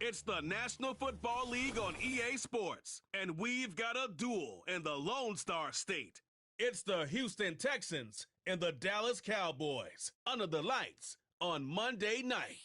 It's the National Football League on EA Sports, and we've got a duel in the Lone Star State. It's the Houston Texans and the Dallas Cowboys under the lights on Monday night.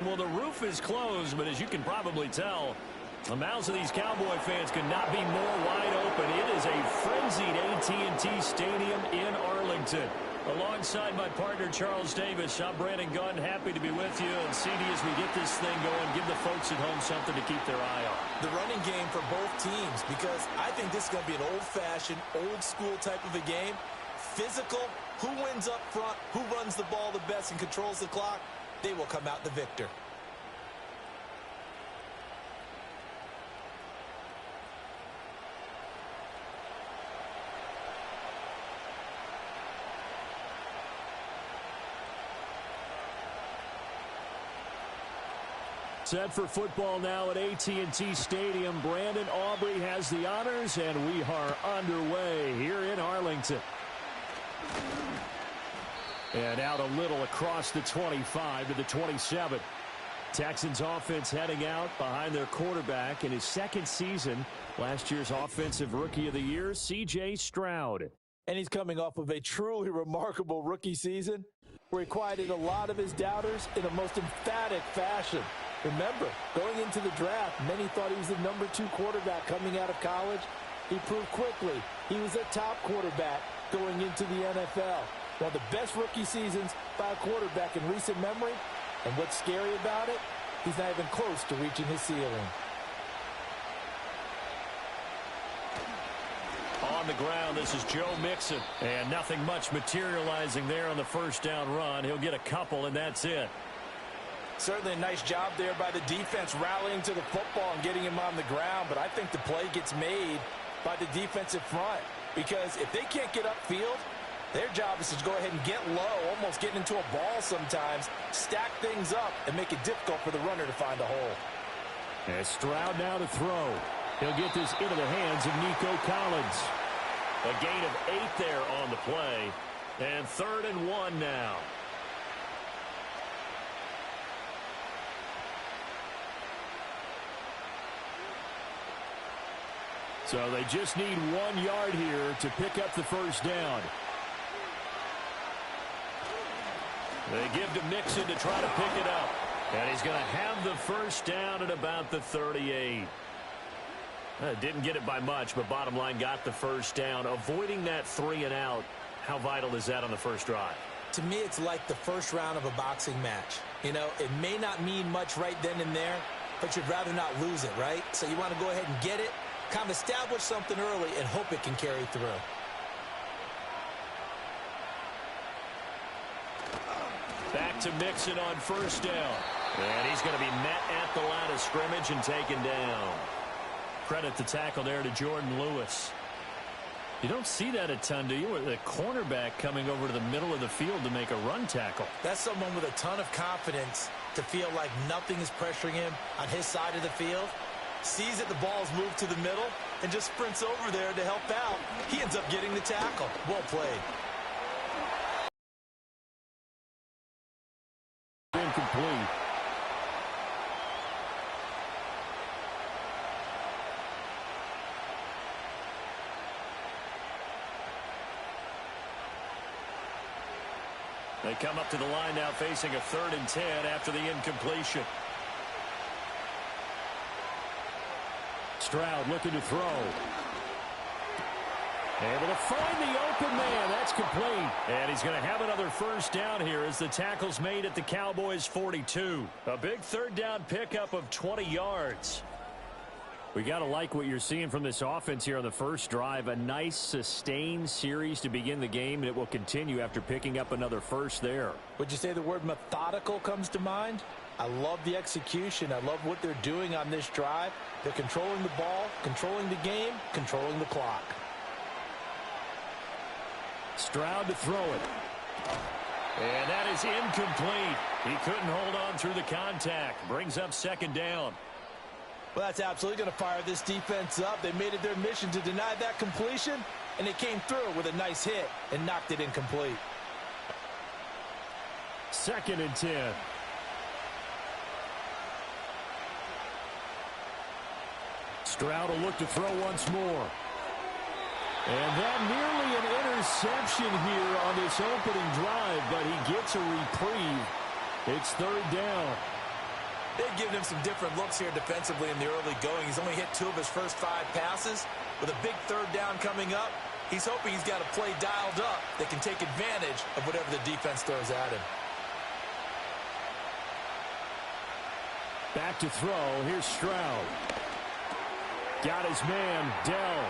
Well, the roof is closed, but as you can probably tell, the mouths of these Cowboy fans could not be more wide open. It is a frenzied AT&T Stadium in Arlington. Alongside my partner, Charles Davis, I'm Brandon Gunn, happy to be with you. And CD, as we get this thing going, give the folks at home something to keep their eye on. The running game for both teams, because I think this is going to be an old-fashioned, old-school type of a game. Physical, who wins up front, who runs the ball the best and controls the clock, they will come out the victor. Set for football now at AT&T Stadium. Brandon Aubrey has the honors, and we are underway here in Arlington. And out a little across the 25 to the 27. Texans offense heading out behind their quarterback in his second season. Last year's Offensive Rookie of the Year, C.J. Stroud. And he's coming off of a truly remarkable rookie season where he quieted a lot of his doubters in a most emphatic fashion. Remember, going into the draft, many thought he was the #2 quarterback coming out of college. He proved quickly he was a top quarterback going into the NFL. One of the best rookie seasons by a quarterback in recent memory. And what's scary about it, he's not even close to reaching his ceiling. On the ground, this is Joe Mixon. And nothing much materializing there on the first down run. He'll get a couple, and that's it. Certainly a nice job there by the defense rallying to the football and getting him on the ground. But I think the play gets made by the defensive front. Because if they can't get upfield, their job is to go ahead and get low, almost getting into a ball sometimes, stack things up, and make it difficult for the runner to find a hole. And Stroud now to throw. He'll get this into the hands of Nico Collins. A gain of 8 there on the play. And 3rd and 1 now. So they just need 1 yard here to pick up the first down. They give to Mixon to try to pick it up. And he's going to have the first down at about the 38. Didn't get it by much, but bottom line got the first down. Avoiding that 3 and out, how vital is that on the first drive? To me, it's like the first round of a boxing match. You know, it may not mean much right then and there, but you'd rather not lose it, right? So you want to go ahead and get it, kind of establish something early, and hope it can carry through. Back to Mixon on first down. And he's going to be met at the line of scrimmage and taken down. Credit the tackle there to Jordan Lewis. You don't see that a ton, do you? With a cornerback coming over to the middle of the field to make a run tackle. That's someone with a ton of confidence to feel like nothing is pressuring him on his side of the field. Sees that the ball's moved to the middle and just sprints over there to help out. He ends up getting the tackle. Well played. Incomplete. They come up to the line now facing a 3rd and 10 after the incompletion. Stroud looking to throw. Able to find the open man. That's complete. And he's going to have another first down here as the tackle's made at the Cowboys 42. A big 3rd down pickup of 20 yards. We got to like what you're seeing from this offense here on the first drive. A nice sustained series to begin the game, and it will continue after picking up another first there. Would you say the word methodical comes to mind? I love the execution. I love what they're doing on this drive. They're controlling the ball, controlling the game, controlling the clock. Stroud to throw it. And that is incomplete. He couldn't hold on through the contact. Brings up 2nd down. Well, that's absolutely going to fire this defense up. They made it their mission to deny that completion, and they came through with a nice hit and knocked it incomplete. 2nd and 10. Stroud will look to throw once more. And that nearly an interception here on this opening drive, but he gets a reprieve. It's 3rd down. They've given him some different looks here defensively in the early going. He's only hit 2 of his first 5 passes. With a big 3rd down coming up, he's hoping he's got a play dialed up that can take advantage of whatever the defense throws at him. Back to throw. Here's Stroud. Got his man, Dell.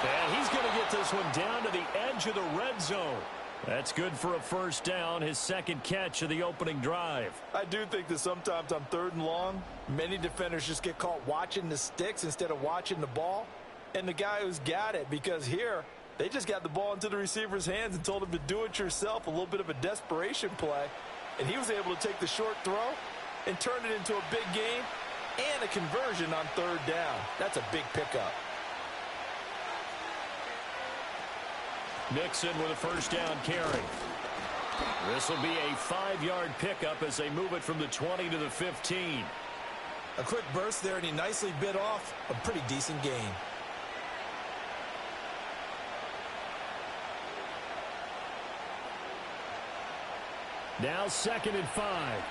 And he's going to get this one down to the edge of the red zone. That's good for a 1st down, his 2nd catch of the opening drive. I do think that sometimes on 3rd and long, many defenders just get caught watching the sticks instead of watching the ball. And the guy who's got it, because here, they just got the ball into the receiver's hands and told him to do it yourself, a little bit of a desperation play. And he was able to take the short throw and turn it into a big gain and a conversion on 3rd down. That's a big pickup. Nixon with a 1st down carry. This will be a 5-yard pickup as they move it from the 20 to the 15. A quick burst there, and he nicely bit off a pretty decent gain. Now 2nd and 5.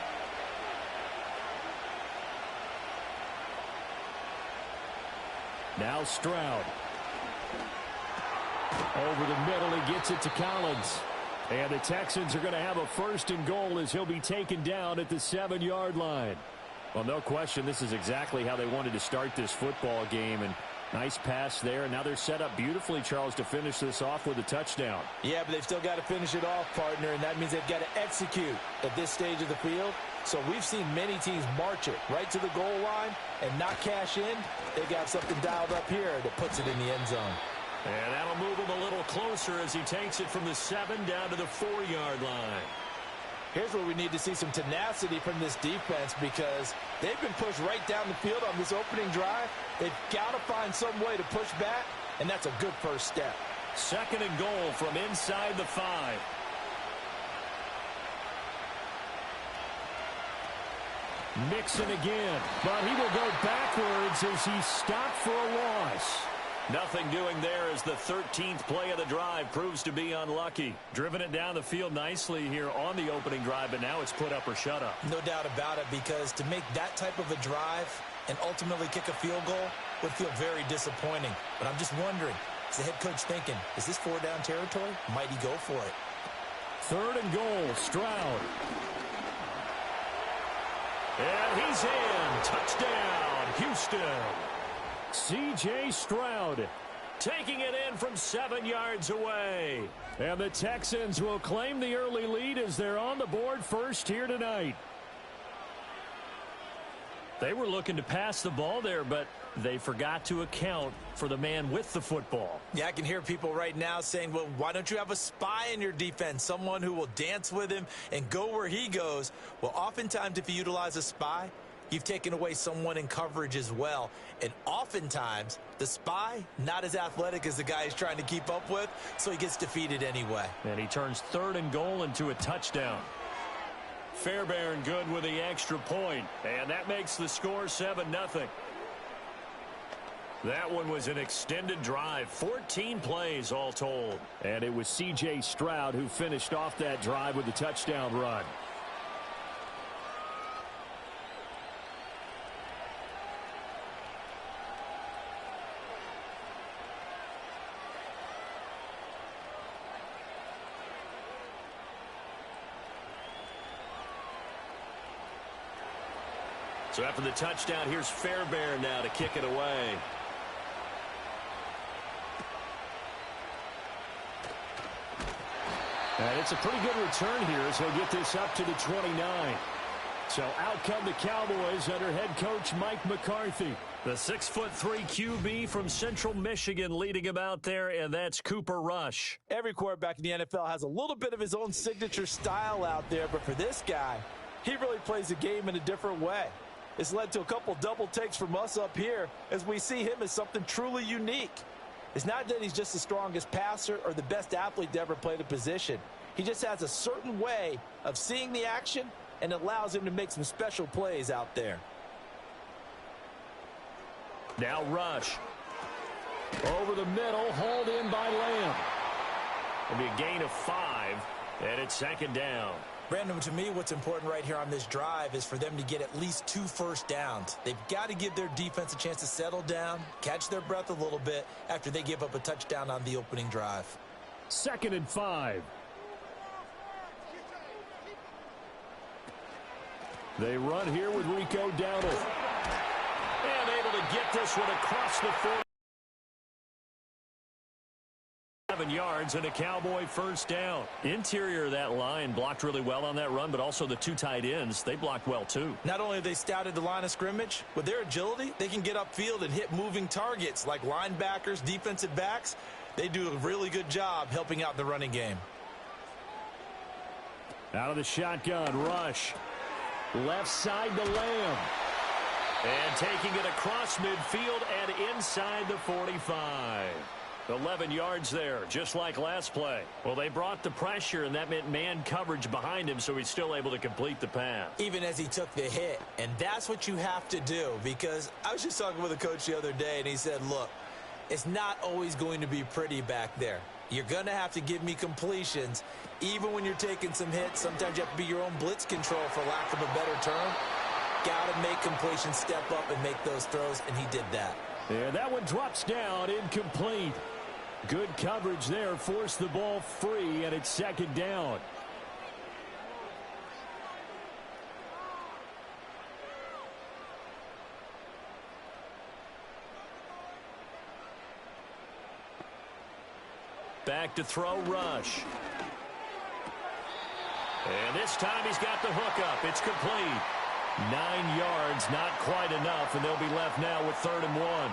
Now Stroud. Over the middle, he gets it to Collins. And the Texans are going to have a 1st and goal as he'll be taken down at the 7-yard line. Well, no question, this is exactly how they wanted to start this football game. And nice pass there. And now they're set up beautifully, Charles, to finish this off with a touchdown. Yeah, but they've still got to finish it off, partner, and that means they've got to execute at this stage of the field. So we've seen many teams march it right to the goal line and not cash in. They got something dialed up here that puts it in the end zone. And that'll move him a little closer as he takes it from the 7 down to the 4-yard line. Here's where we need to see some tenacity from this defense because they've been pushed right down the field on this opening drive. They've got to find some way to push back, and that's a good 1st step. 2nd and goal from inside the 5. Nixon again, but he will go backwards as he stopped for a loss. Nothing doing there as the 13th play of the drive proves to be unlucky. Driven it down the field nicely here on the opening drive, but now it's put up or shut up. No doubt about it, because to make that type of a drive and ultimately kick a field goal would feel very disappointing. But I'm just wondering, is the head coach thinking, is this 4-down territory? Might he go for it? 3rd and goal, Stroud. And he's in. Touchdown, Houston. C.J. Stroud taking it in from 7 yards away. And the Texans will claim the early lead as they're on the board first here tonight. They were looking to pass the ball there, but they forgot to account for the man with the football. Yeah, I can hear people right now saying, well, why don't you have a spy in your defense, someone who will dance with him and go where he goes? Well, oftentimes if you utilize a spy, you've taken away someone in coverage as well. And oftentimes, the spy, not as athletic as the guy he's trying to keep up with, so he gets defeated anyway. And he turns 3rd and goal into a touchdown. Fairbairn good with the extra point. And that makes the score 7-0. That one was an extended drive, 14 plays all told. And it was C.J. Stroud who finished off that drive with a touchdown run. So after the touchdown, here's Fairbairn now to kick it away. And it's a pretty good return here as he'll get this up to the 29. So out come the Cowboys under head coach Mike McCarthy. The 6'3" QB from Central Michigan leading him out there, and that's Cooper Rush. Every quarterback in the NFL has a little bit of his own signature style out there, but for this guy, he really plays the game in a different way. It's led to a couple double takes from us up here as we see him as something truly unique. It's not that he's just the strongest passer or the best athlete to ever play the position. He just has a certain way of seeing the action, and it allows him to make some special plays out there. Now rush. Over the middle, hauled in by Lamb. It'll be a gain of 5, and it's second down. Brandon, to me, what's important right here on this drive is for them to get at least 2 first downs. They've got to give their defense a chance to settle down, catch their breath a little bit after they give up a touchdown on the opening drive. 2nd and 5. They run here with Rico Dowdle. And able to get this one across the 47 yards and a Cowboy first down. Interior of that line blocked really well on that run, but also the 2 tight ends, they blocked well too. Not only have they scouted the line of scrimmage, with their agility, they can get upfield and hit moving targets like linebackers, defensive backs. They do a really good job helping out the running game. Out of the shotgun, rush. Left side to Lamb. And taking it across midfield and inside the 45. 11 yards there, just like last play. Well, they brought the pressure, and that meant man coverage behind him, so he's still able to complete the pass. Even as he took the hit, and that's what you have to do, because I was just talking with a coach the other day, and he said, look, it's not always going to be pretty back there. You're going to have to give me completions. Even when you're taking some hits, sometimes you have to be your own blitz control, for lack of a better term. Got to make completions, step up, and make those throws, and he did that. Yeah, that one drops down, incomplete. Good coverage there, forced the ball free, and it's second down. Back to throw, rush. And this time he's got the hook up. It's complete. 9 yards, not quite enough, and they'll be left now with 3rd and 1.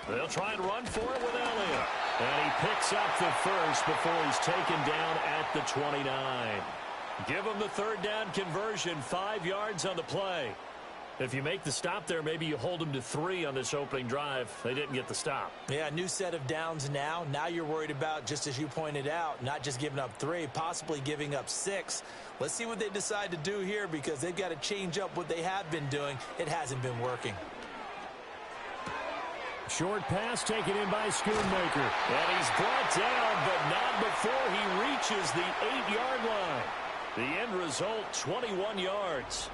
They'll try and run for it with Elliott. And he picks up the first before he's taken down at the 29. Give him the 3rd down conversion, 5 yards on the play. If you make the stop there, maybe you hold them to 3 on this opening drive. They didn't get the stop. Yeah, new set of downs now. Now you're worried about, just as you pointed out, not just giving up 3, possibly giving up 6. Let's see what they decide to do here, because they've got to change up what they have been doing. It hasn't been working. Short pass taken in by Schoonmaker. And he's brought down, but not before he reaches the 8-yard line. The end result, 21 yards.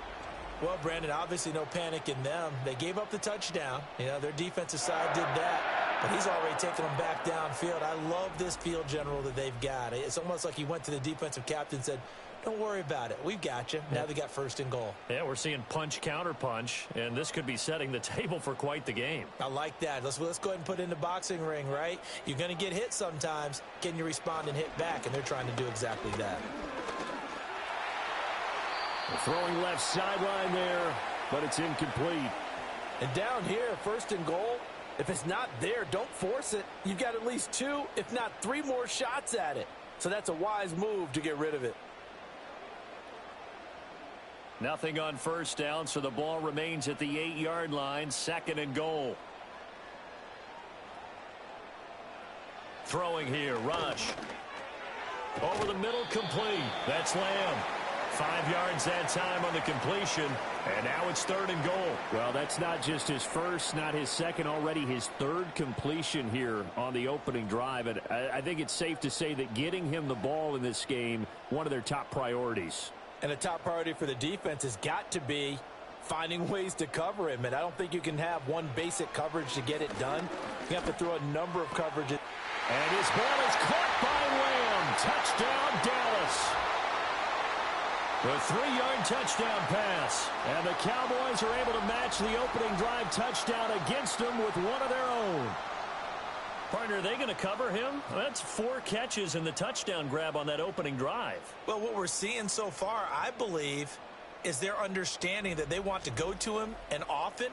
Well, Brandon, obviously no panic in them. They gave up the touchdown. You know, their defensive side did that. But he's already taken them back downfield. I love this field general that they've got. It's almost like he went to the defensive captain and said, don't worry about it. We've got you. Now they got 1st and goal. Yeah, we're seeing punch, counter punch, and this could be setting the table for quite the game. I like that. Let's go ahead and put it in the boxing ring, right? You're going to get hit sometimes. Can you respond and hit back? And they're trying to do exactly that. Throwing left sideline there, but it's incomplete. And down here, 1st and goal, if it's not there, don't force it. You've got at least 2, if not 3 more shots at it. So that's a wise move to get rid of it. Nothing on 1st down, so the ball remains at the 8-yard line, 2nd and goal. Throwing here, rush. Over the middle, complete. That's Lamb. 5 yards that time on the completion, and now it's 3rd and goal. Well, that's not just his first, not his second, already his 3rd completion here on the opening drive. And I think it's safe to say that getting him the ball in this game, one of their top priorities. And a top priority for the defense has got to be finding ways to cover him. And I don't think you can have one basic coverage to get it done. You have to throw a number of coverages. And his ball is caught by Lamb. Touchdown, Dallas. The 3-yard touchdown pass. And the Cowboys are able to match the opening drive touchdown against them with one of their own. Partner, are they going to cover him? That's 4 catches and the touchdown grab on that opening drive. Well, what we're seeing so far, I believe, is their understanding that they want to go to him and often,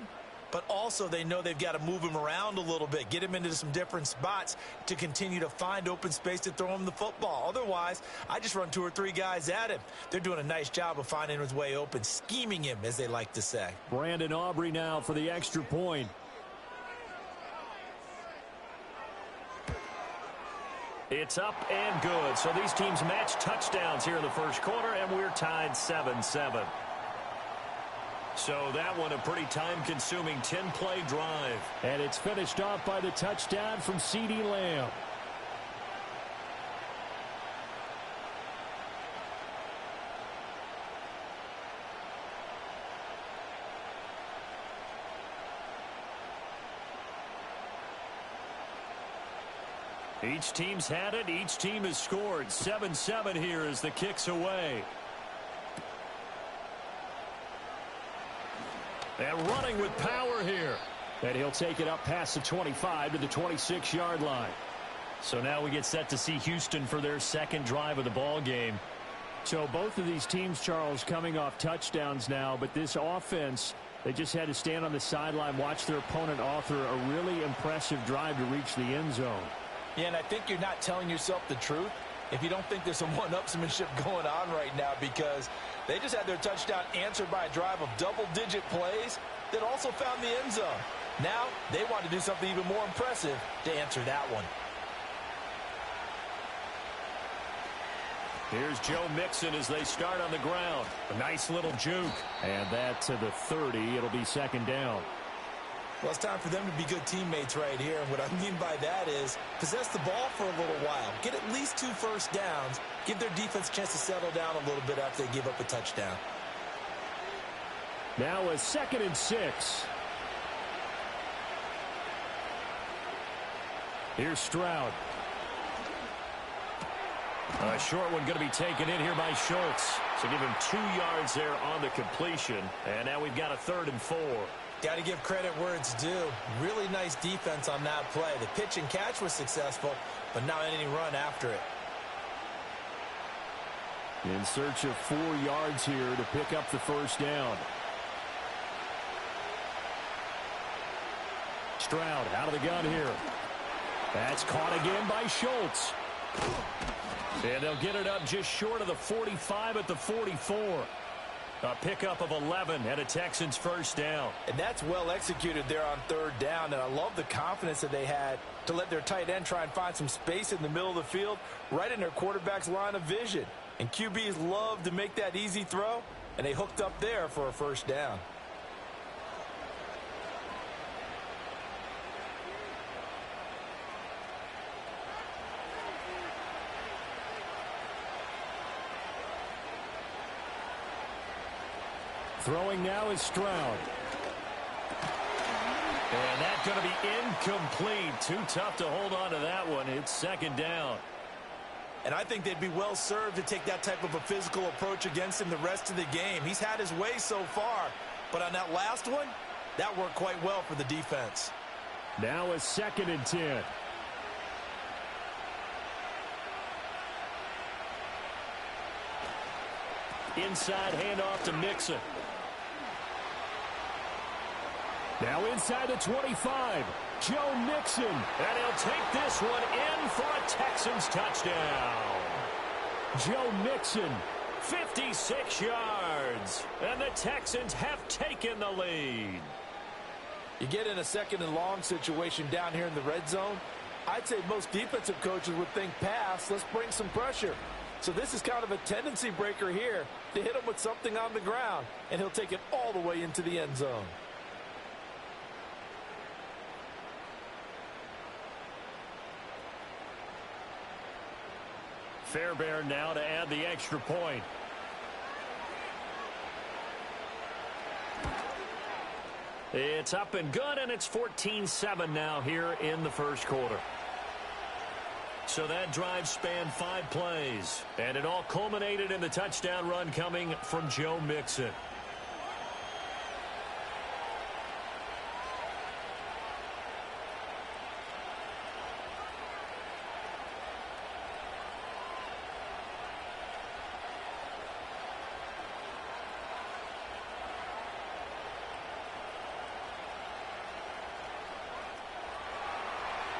but also they know they've got to move him around a little bit, get him into some different spots to continue to find open space to throw him the football. Otherwise, I just run 2 or 3 guys at him. They're doing a nice job of finding his way open, scheming him, as they like to say. Brandon Aubrey now for the extra point. It's up and good. So these teams match touchdowns here in the first quarter, and we're tied 7-7. So that one a pretty time-consuming 10-play drive. And it's finished off by the touchdown from CeeDee Lamb. Each team's had it. Each team has scored. 7-7 here as the kick's away. And running with power here. And he'll take it up past the 25 to the 26-yard line. So now we get set to see Houston for their second drive of the ball game. So both of these teams, Charles, coming off touchdowns now, but this offense, they just had to stand on the sideline, watch their opponent author a really impressive drive to reach the end zone. Yeah, and I think you're not telling yourself the truth if you don't think there's some one-upsmanship going on right now, because they just had their touchdown answered by a drive of double-digit plays that also found the end zone. Now they want to do something even more impressive to answer that one. Here's Joe Mixon as they start on the ground. A nice little juke. And that to the 30. It'll be second down. Well, it's time for them to be good teammates right here. And what I mean by that is possess the ball for a little while. Get at least 2 first downs. Give their defense a chance to settle down a little bit after they give up a touchdown. Now a 2nd and 6. Here's Stroud. A short one going to be taken in here by Schultz. So give him 2 yards there on the completion. And now we've got a 3rd and 4. Got to give credit where it's due. Really nice defense on that play. The pitch and catch was successful, but not any run after it. In search of 4 yards here to pick up the first down. Stroud out of the gun here. That's caught again by Schultz. And they'll get it up just short of the 45 at the 44. A pickup of 11 and a Texans first down. And that's well executed there on 3rd down. And I love the confidence that they had to let their tight end try and find some space in the middle of the field, right in their quarterback's line of vision. And QBs love to make that easy throw, and they hooked up there for a first down. Throwing now is Stroud. And that's going to be incomplete. Too tough to hold on to that one. It's 2nd down. And I think they'd be well served to take that type of a physical approach against him the rest of the game. He's had his way so far, but on that last one, that worked quite well for the defense. Now a 2nd and 10. Inside handoff to Mixon. Now inside the 25. Joe Mixon. And he'll take this one in for a Texans touchdown. Joe Mixon, 56 yards. And the Texans have taken the lead. You get in a 2nd and long situation down here in the red zone, I'd say most defensive coaches would think pass, let's bring some pressure. So this is kind of a tendency breaker here to hit him with something on the ground, and he'll take it all the way into the end zone. Fairbairn now to add the extra point. It's up and good, and it's 14-7 now here in the first quarter. So that drive spanned 5 plays, and it all culminated in the touchdown run coming from Joe Mixon.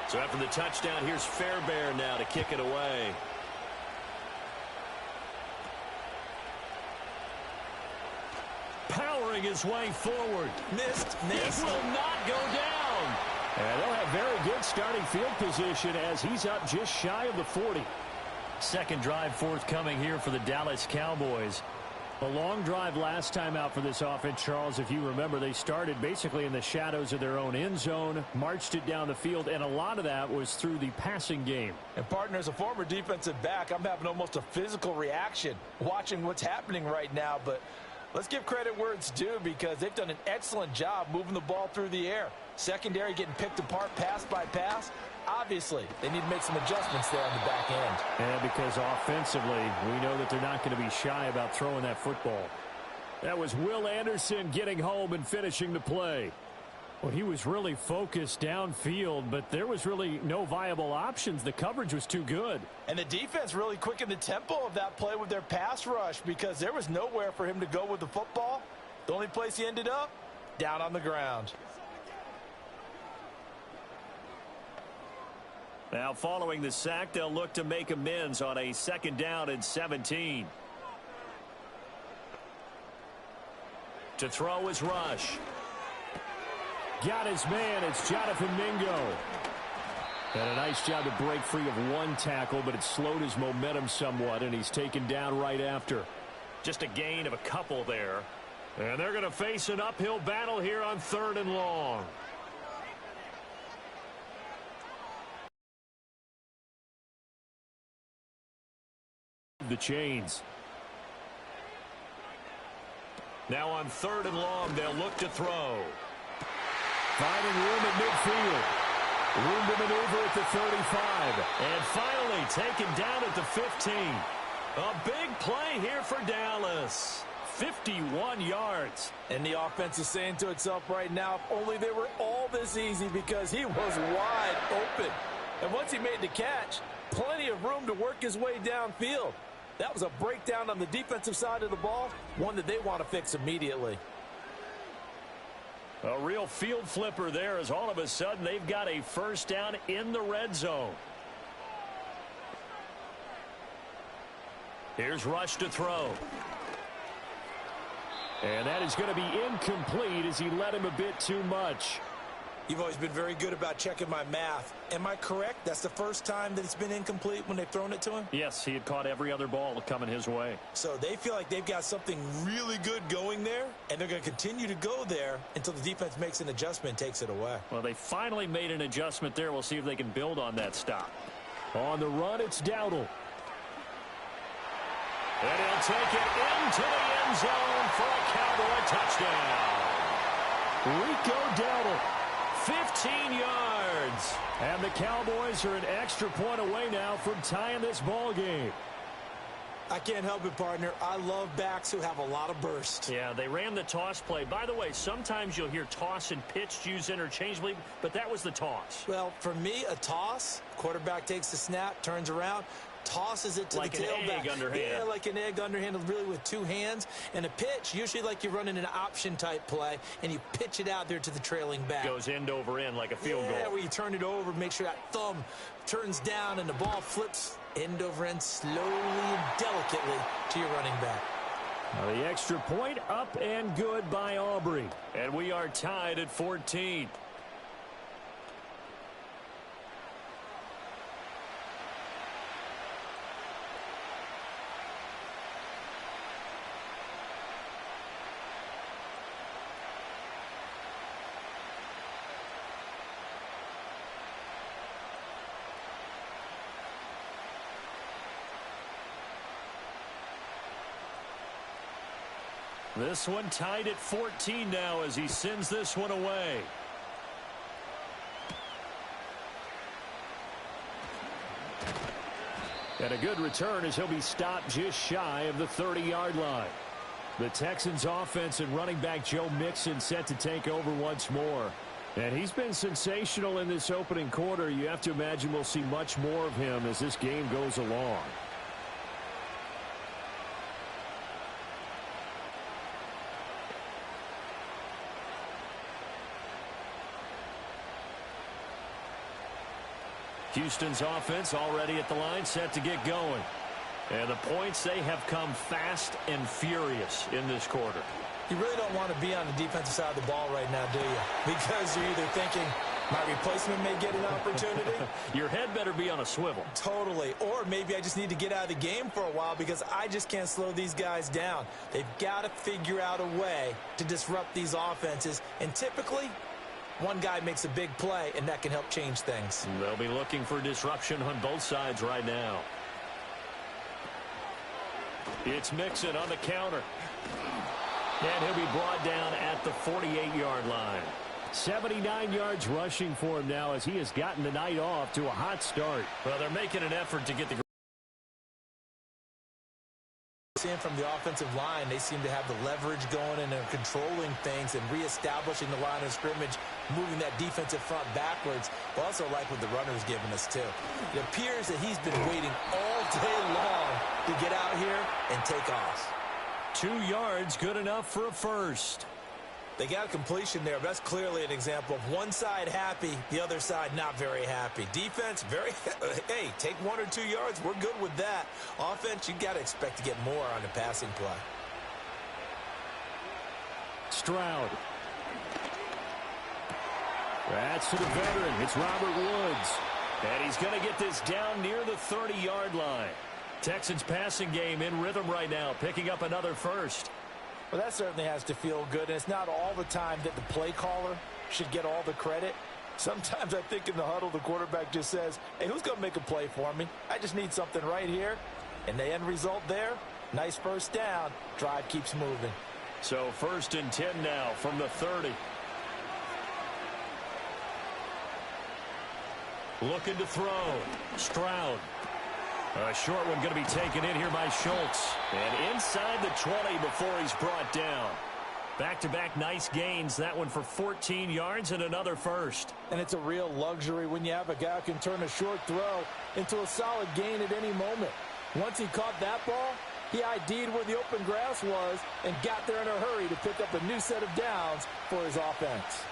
So after the touchdown, here's Fairbairn now to kick it away. Powering his way forward. Missed. It will not go down. And they'll have very good starting field position as he's up just shy of the 40. Second drive forthcoming here for the Dallas Cowboys. A long drive last time out for this offense, Charles. If you remember, they started basically in the shadows of their own end zone, marched it down the field, and a lot of that was through the passing game. And, partner, as a former defensive back, I'm having almost a physical reaction watching what's happening right now. But let's give credit where it's due because they've done an excellent job moving the ball through the air. Secondary getting picked apart pass by pass. Obviously, they need to make some adjustments there on the back end. Yeah, because offensively, we know that they're not going to be shy about throwing that football. That was Will Anderson getting home and finishing the play. Well, he was really focused downfield, but there was really no viable options. The coverage was too good. And the defense really quickened the tempo of that play with their pass rush because there was nowhere for him to go with the football. The only place he ended up, down on the ground. Now, following the sack, they'll look to make amends on a 2nd down and 17. To throw is Rush. Got his man. It's Jonathan Mingo. And a nice job to break free of one tackle, but it slowed his momentum somewhat, and he's taken down right after. Just a gain of a couple there. And they're going to face an uphill battle here on 3rd and long. The chains. Now on 3rd and long, they'll look to throw. Finding room at midfield. Room to maneuver at the 35. And finally taken down at the 15. A big play here for Dallas. 51 yards. And the offense is saying to itself right now, if only they were all this easy because he was wide open. And once he made the catch, plenty of room to work his way downfield. That was a breakdown on the defensive side of the ball, one that they want to fix immediately. A real field flipper there as all of a sudden they've got a 1st down in the red zone. Here's Rush to throw. And that is going to be incomplete as he led him a bit too much. You've always been very good about checking my math. Am I correct? That's the first time that it's been incomplete when they've thrown it to him? Yes, he had caught every other ball coming his way. So they feel like they've got something really good going there, and they're going to continue to go there until the defense makes an adjustment and takes it away. Well, they finally made an adjustment there. We'll see if they can build on that stop. On the run, it's Dowdle. And he'll take it into the end zone for a Cowboy touchdown. Rico Dowdle. 15 yards. And the Cowboys are an extra point away now from tying this ball game. I can't help it, partner. I love backs who have a lot of burst. Yeah, they ran the toss play. By the way, sometimes you'll hear toss and pitch used interchangeably, but that was the toss. Well, for me, a toss, quarterback takes the snap, turns around, tosses it to like the tailback. Like an egg underhand. Yeah, like an egg underhand, really with 2 hands. And a pitch, usually like you're running an option-type play, and you pitch it out there to the trailing back. Goes end over end like a field goal. Yeah, where you turn it over, make sure that thumb turns down, and the ball flips end over end slowly and delicately to your running back. Now the extra point up and good by Aubrey. And we are tied at 14. This one tied at 14 now as he sends this one away. And a good return as he'll be stopped just shy of the 30-yard line. The Texans offense and running back Joe Mixon set to take over once more. And he's been sensational in this opening quarter. You have to imagine we'll see much more of him as this game goes along. Houston's offense already at the line, set to get going. And the points, they have come fast and furious in this quarter. You really don't want to be on the defensive side of the ball right now, do you? Because you're either thinking, my replacement may get an opportunity. Your head better be on a swivel. Totally. Or maybe I just need to get out of the game for a while because I just can't slow these guys down. They've got to figure out a way to disrupt these offenses. And typically, one guy makes a big play, and that can help change things. They'll be looking for disruption on both sides right now. It's Mixon on the counter. And he'll be brought down at the 48-yard line. 79 yards rushing for him now as he has gotten the night off to a hot start. Well, they're making an effort to get the... Seeing from the offensive line, they seem to have the leverage going and they're controlling things and reestablishing the line of scrimmage, moving that defensive front backwards. I also like what the runner's giving us, too. It appears that he's been waiting all day long to get out here and take off. 2 yards, good enough for a first. They got a completion there, but that's clearly an example of one side happy, the other side not very happy. Defense, very, hey, take 1 or 2 yards. We're good with that. Offense, you got to expect to get more on the passing play. Stroud. That's to the veteran. It's Robert Woods. And he's going to get this down near the 30-yard line. Texans passing game in rhythm right now, picking up another first. Well, that certainly has to feel good, and it's not all the time that the play caller should get all the credit. Sometimes I think in the huddle, the quarterback just says, hey, who's going to make a play for me? I just need something right here. And the end result there, nice first down. Drive keeps moving. So 1st and 10 now from the 30. Looking to throw. Stroud. A short one going to be taken in here by Schultz. And inside the 20 before he's brought down. Back-to-back nice gains. That one for 14 yards and another first. And it's a real luxury when you have a guy who can turn a short throw into a solid gain at any moment. Once he caught that ball, he ID'd where the open grass was and got there in a hurry to pick up a new set of downs for his offense.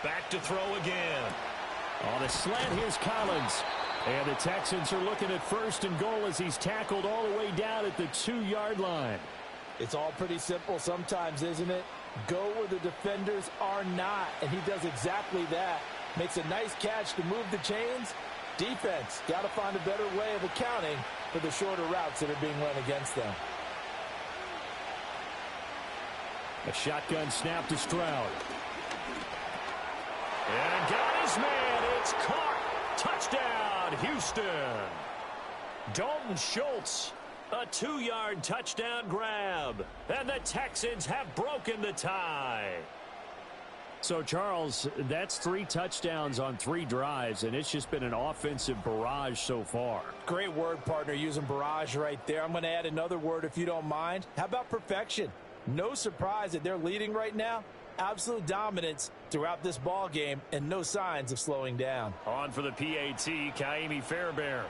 Back to throw again. On the slant, here's Collins. And the Texans are looking at 1st and goal as he's tackled all the way down at the 2-yard line. It's all pretty simple sometimes, isn't it? Go where the defenders are not, and he does exactly that. Makes a nice catch to move the chains. Defense, got to find a better way of accounting for the shorter routes that are being run against them. A shotgun snap to Stroud. And got his man. It's caught. Touchdown, Houston. Dalton Schultz, a 2-yard touchdown grab. And the Texans have broken the tie. So, Charles, that's 3 touchdowns on 3 drives, and it's just been an offensive barrage so far. Great word, partner, using barrage right there. I'm going to add another word if you don't mind. How about perfection? No surprise that they're leading right now. Absolute dominance throughout this ball game and no signs of slowing down. On for the PAT, Kaimi Fairbairn.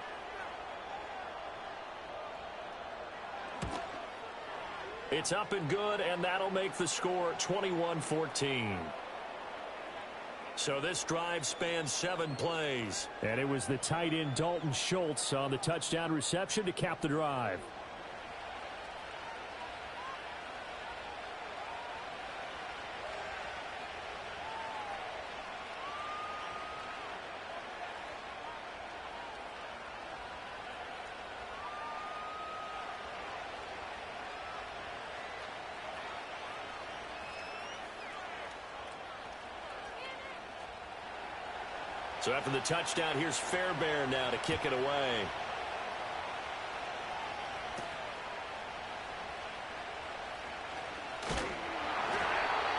It's up and good, and that'll make the score 21-14. So this drive spans 7 plays. And it was the tight end Dalton Schultz on the touchdown reception to cap the drive. So after the touchdown, here's Fairbairn now to kick it away.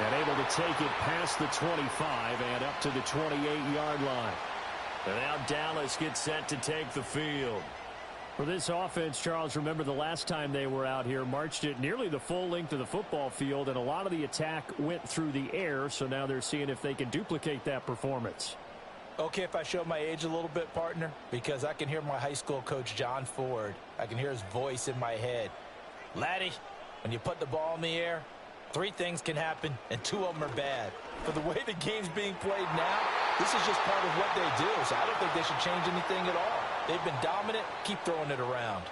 And able to take it past the 25 and up to the 28-yard line. And now Dallas gets set to take the field. For this offense, Charles, remember the last time they were out here, marched it nearly the full length of the football field, and a lot of the attack went through the air, so now they're seeing if they can duplicate that performance. Okay, if I show my age a little bit, partner, because I can hear my high school coach, John Ford. I can hear his voice in my head. Laddie, when you put the ball in the air, Three things can happen, and two of them are bad. For the way the game's being played now, this is just part of what they do, so I don't think they should change anything at all. They've been dominant. Keep throwing it around.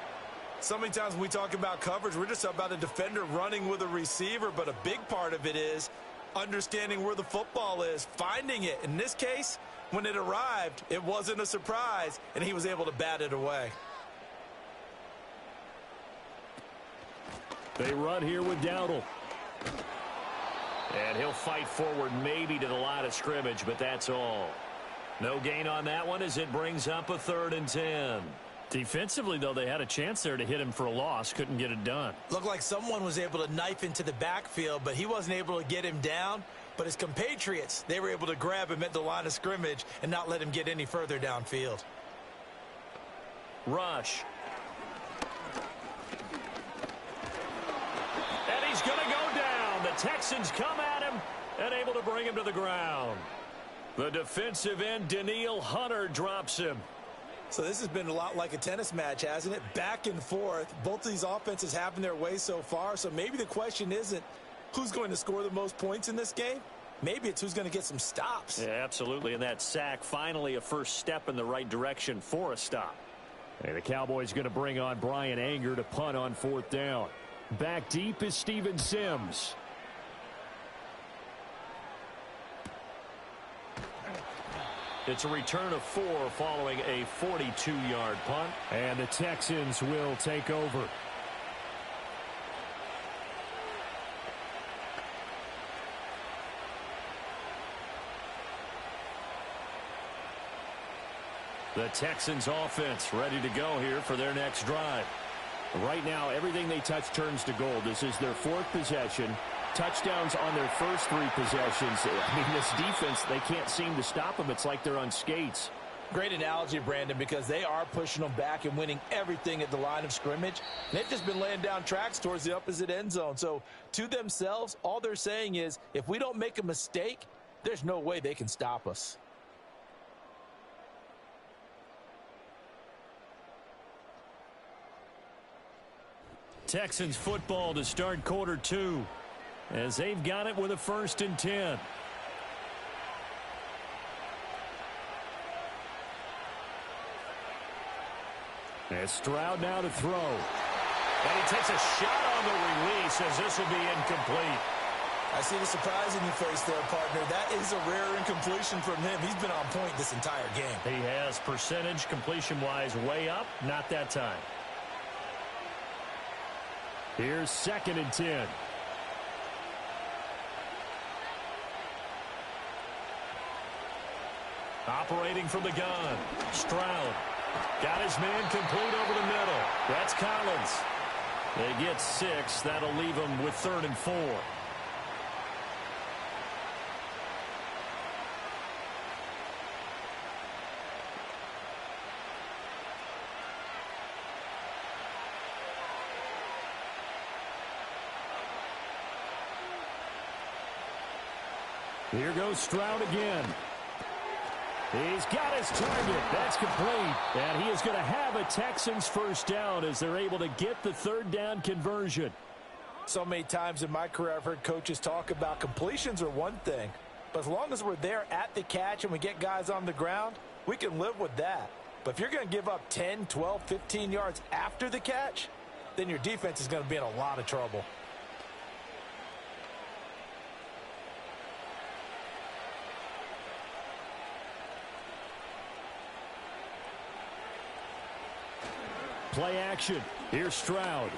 So many times when we talk about coverage, we're just about a defender running with a receiver, but a big part of it is understanding where the football is, finding it. In this case, when it arrived, it wasn't a surprise, and he was able to bat it away. They run here with Dowdle. And he'll fight forward maybe to the line of scrimmage, but that's all. No gain on that one as it brings up a 3rd and 10. Defensively, though, they had a chance there to hit him for a loss. Couldn't get it done. Looked like someone was able to knife into the backfield, but he wasn't able to get him down. But his compatriots, they were able to grab him at the line of scrimmage and not let him get any further downfield. Rush. And he's going to go down. The Texans come at him and able to bring him to the ground. The defensive end, Danielle Hunter, drops him. So this has been a lot like a tennis match, hasn't it? Back and forth. Both of these offenses have their way so far, so maybe the question isn't who's going to score the most points in this game. Maybe it's who's going to get some stops. Yeah, absolutely, and that sack finally a first step in the right direction for a stop. And the Cowboys going to bring on Brian Anger to punt on 4th down. Back deep is Steven Sims. It's a return of 4 following a 42-yard punt. And the Texans will take over. The Texans offense ready to go here for their next drive. Right now, everything they touch turns to gold. This is their 4th possession. Touchdowns on their first 3 possessions. I mean, this defense, they can't seem to stop them. It's like they're on skates. Great analogy, Brandon, because they are pushing them back and winning everything at the line of scrimmage. They've just been laying down tracks towards the opposite end zone. So to themselves, all they're saying is, if we don't make a mistake, there's no way they can stop us. Texans football to start quarter 2 as they've got it with a 1st and 10. As Stroud now to throw. And he takes a shot on the release as this will be incomplete. I see the surprise in your face there, partner. That is a rare incompletion from him. He's been on point this entire game. He has percentage completion-wise way up. Not that time. Here's 2nd and 10. Operating from the gun. Stroud. Got his man complete over the middle. That's Collins. They get 6. That'll leave them with 3rd and 4. Here goes Stroud again. He's got his target. That's complete. And he is going to have a Texans first down as they're able to get the 3rd down conversion. So many times in my career I've heard coaches talk about completions are one thing. But as long as we're there at the catch and we get guys on the ground, we can live with that. But if you're going to give up 10, 12, 15 yards after the catch, then your defense is going to be in a lot of trouble. Play action. Here's Stroud.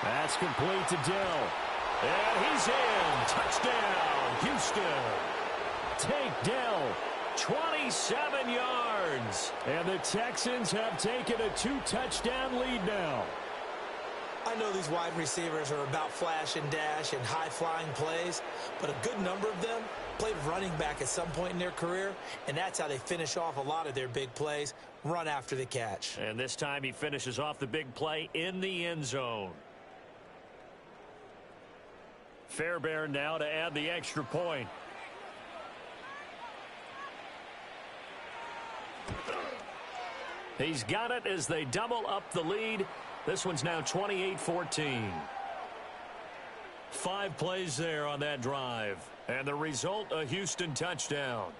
That's complete to Dell. And he's in. Touchdown, Houston. Take Dell. 27 yards. And the Texans have taken a 2-touchdown lead now. I know these wide receivers are about flash and dash and high-flying plays, but a good number of them played running back at some point in their career, and that's how they finish off a lot of their big plays, run after the catch. And this time he finishes off the big play in the end zone. Fairbairn now to add the extra point. He's got it as they double up the lead. This one's now 28-14. 5 plays there on that drive. And the result, a Houston touchdown.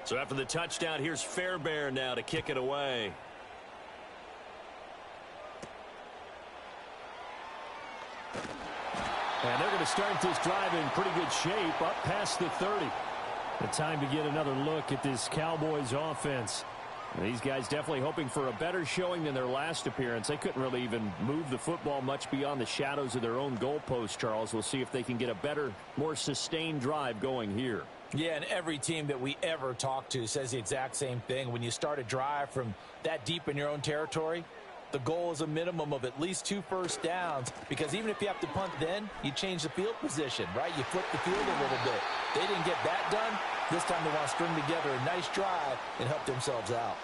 So after the touchdown, here's Fairbairn now to kick it away. And they're going to start this drive in pretty good shape, up past the 30. The time to get another look at this Cowboys offense. These guys definitely hoping for a better showing than their last appearance. They couldn't really even move the football much beyond the shadows of their own goalpost, Charles. We'll see if they can get a better, more sustained drive going here. Yeah, and every team that we ever talk to says the exact same thing. When you start a drive from that deep in your own territory, the goal is a minimum of at least 2 first downs, because even if you have to punt then, you change the field position, right? You flip the field a little bit. They didn't get that done. This time they want to string together a nice drive and help themselves out.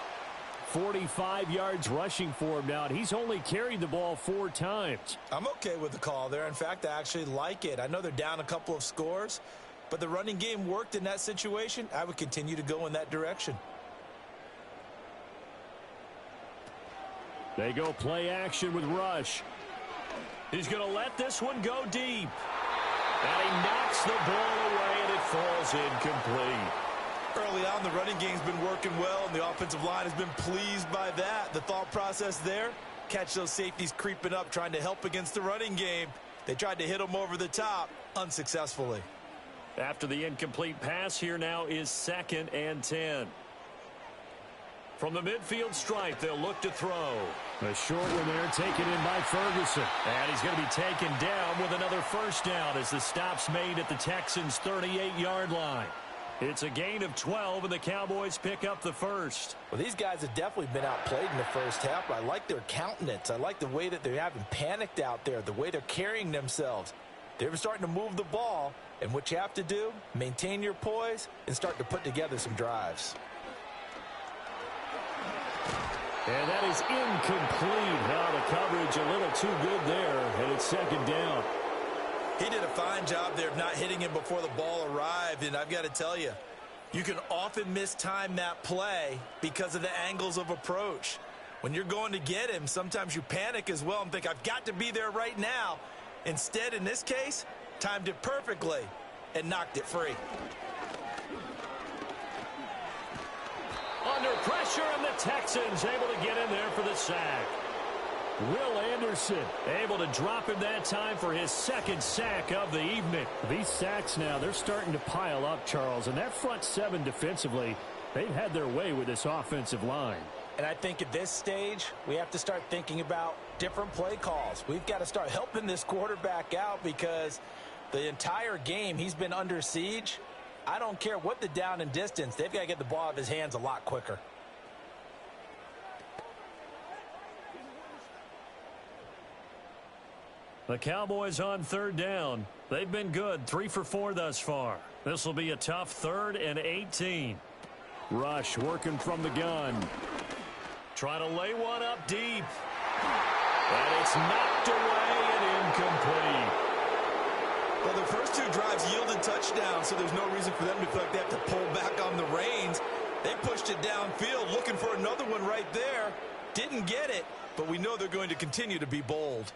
45 yards rushing for him now, and he's only carried the ball 4 times. I'm okay with the call there. In fact, I actually like it. I know they're down a couple of scores, but the running game worked in that situation. I would continue to go in that direction. They go play action with Rush. He's going to let this one go deep. And he knocks the ball away, and it falls incomplete. Early on, the running game's been working well, and the offensive line has been pleased by that. The thought process there, catch those safeties creeping up, trying to help against the running game. They tried to hit them over the top, unsuccessfully. After the incomplete pass, here now is 2nd and 10. From the midfield stripe, they'll look to throw. A short one there, taken in by Ferguson. And he's going to be taken down with another first down as the stop's made at the Texans' 38-yard line. It's a gain of 12, and the Cowboys pick up the first. Well, these guys have definitely been outplayed in the first half, but I like their countenance. I like the way that they haven't panicked out there, the way they're carrying themselves. They're starting to move the ball, and what you have to do, maintain your poise and start to put together some drives. And that is incomplete. Now the coverage a little too good there, and it's 2nd down. He did a fine job there of not hitting him before the ball arrived, and I've got to tell you, you can often mistime that play because of the angles of approach. When you're going to get him, sometimes you panic as well and think, I've got to be there right now. Instead, in this case, timed it perfectly and knocked it free. Under pressure, and the Texans able to get in there for the sack. Will Anderson able to drop him that time for his 2nd sack of the evening. These sacks now, they're starting to pile up, Charles, and that front 7 defensively, they've had their way with this offensive line. And I think at this stage, we have to start thinking about different play calls. We've got to start helping this quarterback out because the entire game he's been under siege. I don't care what the down and distance. They've got to get the ball out of his hands a lot quicker. The Cowboys on 3rd down. They've been good, 3 for 4 thus far. This will be a tough 3rd and 18. Rush working from the gun. Trying to lay one up deep. And it's knocked away and incomplete. Well, the first 2 drives yielded touchdowns, so there's no reason for them to feel like they have to pull back on the reins. They pushed it downfield, looking for another one right there. Didn't get it, but we know they're going to continue to be bold.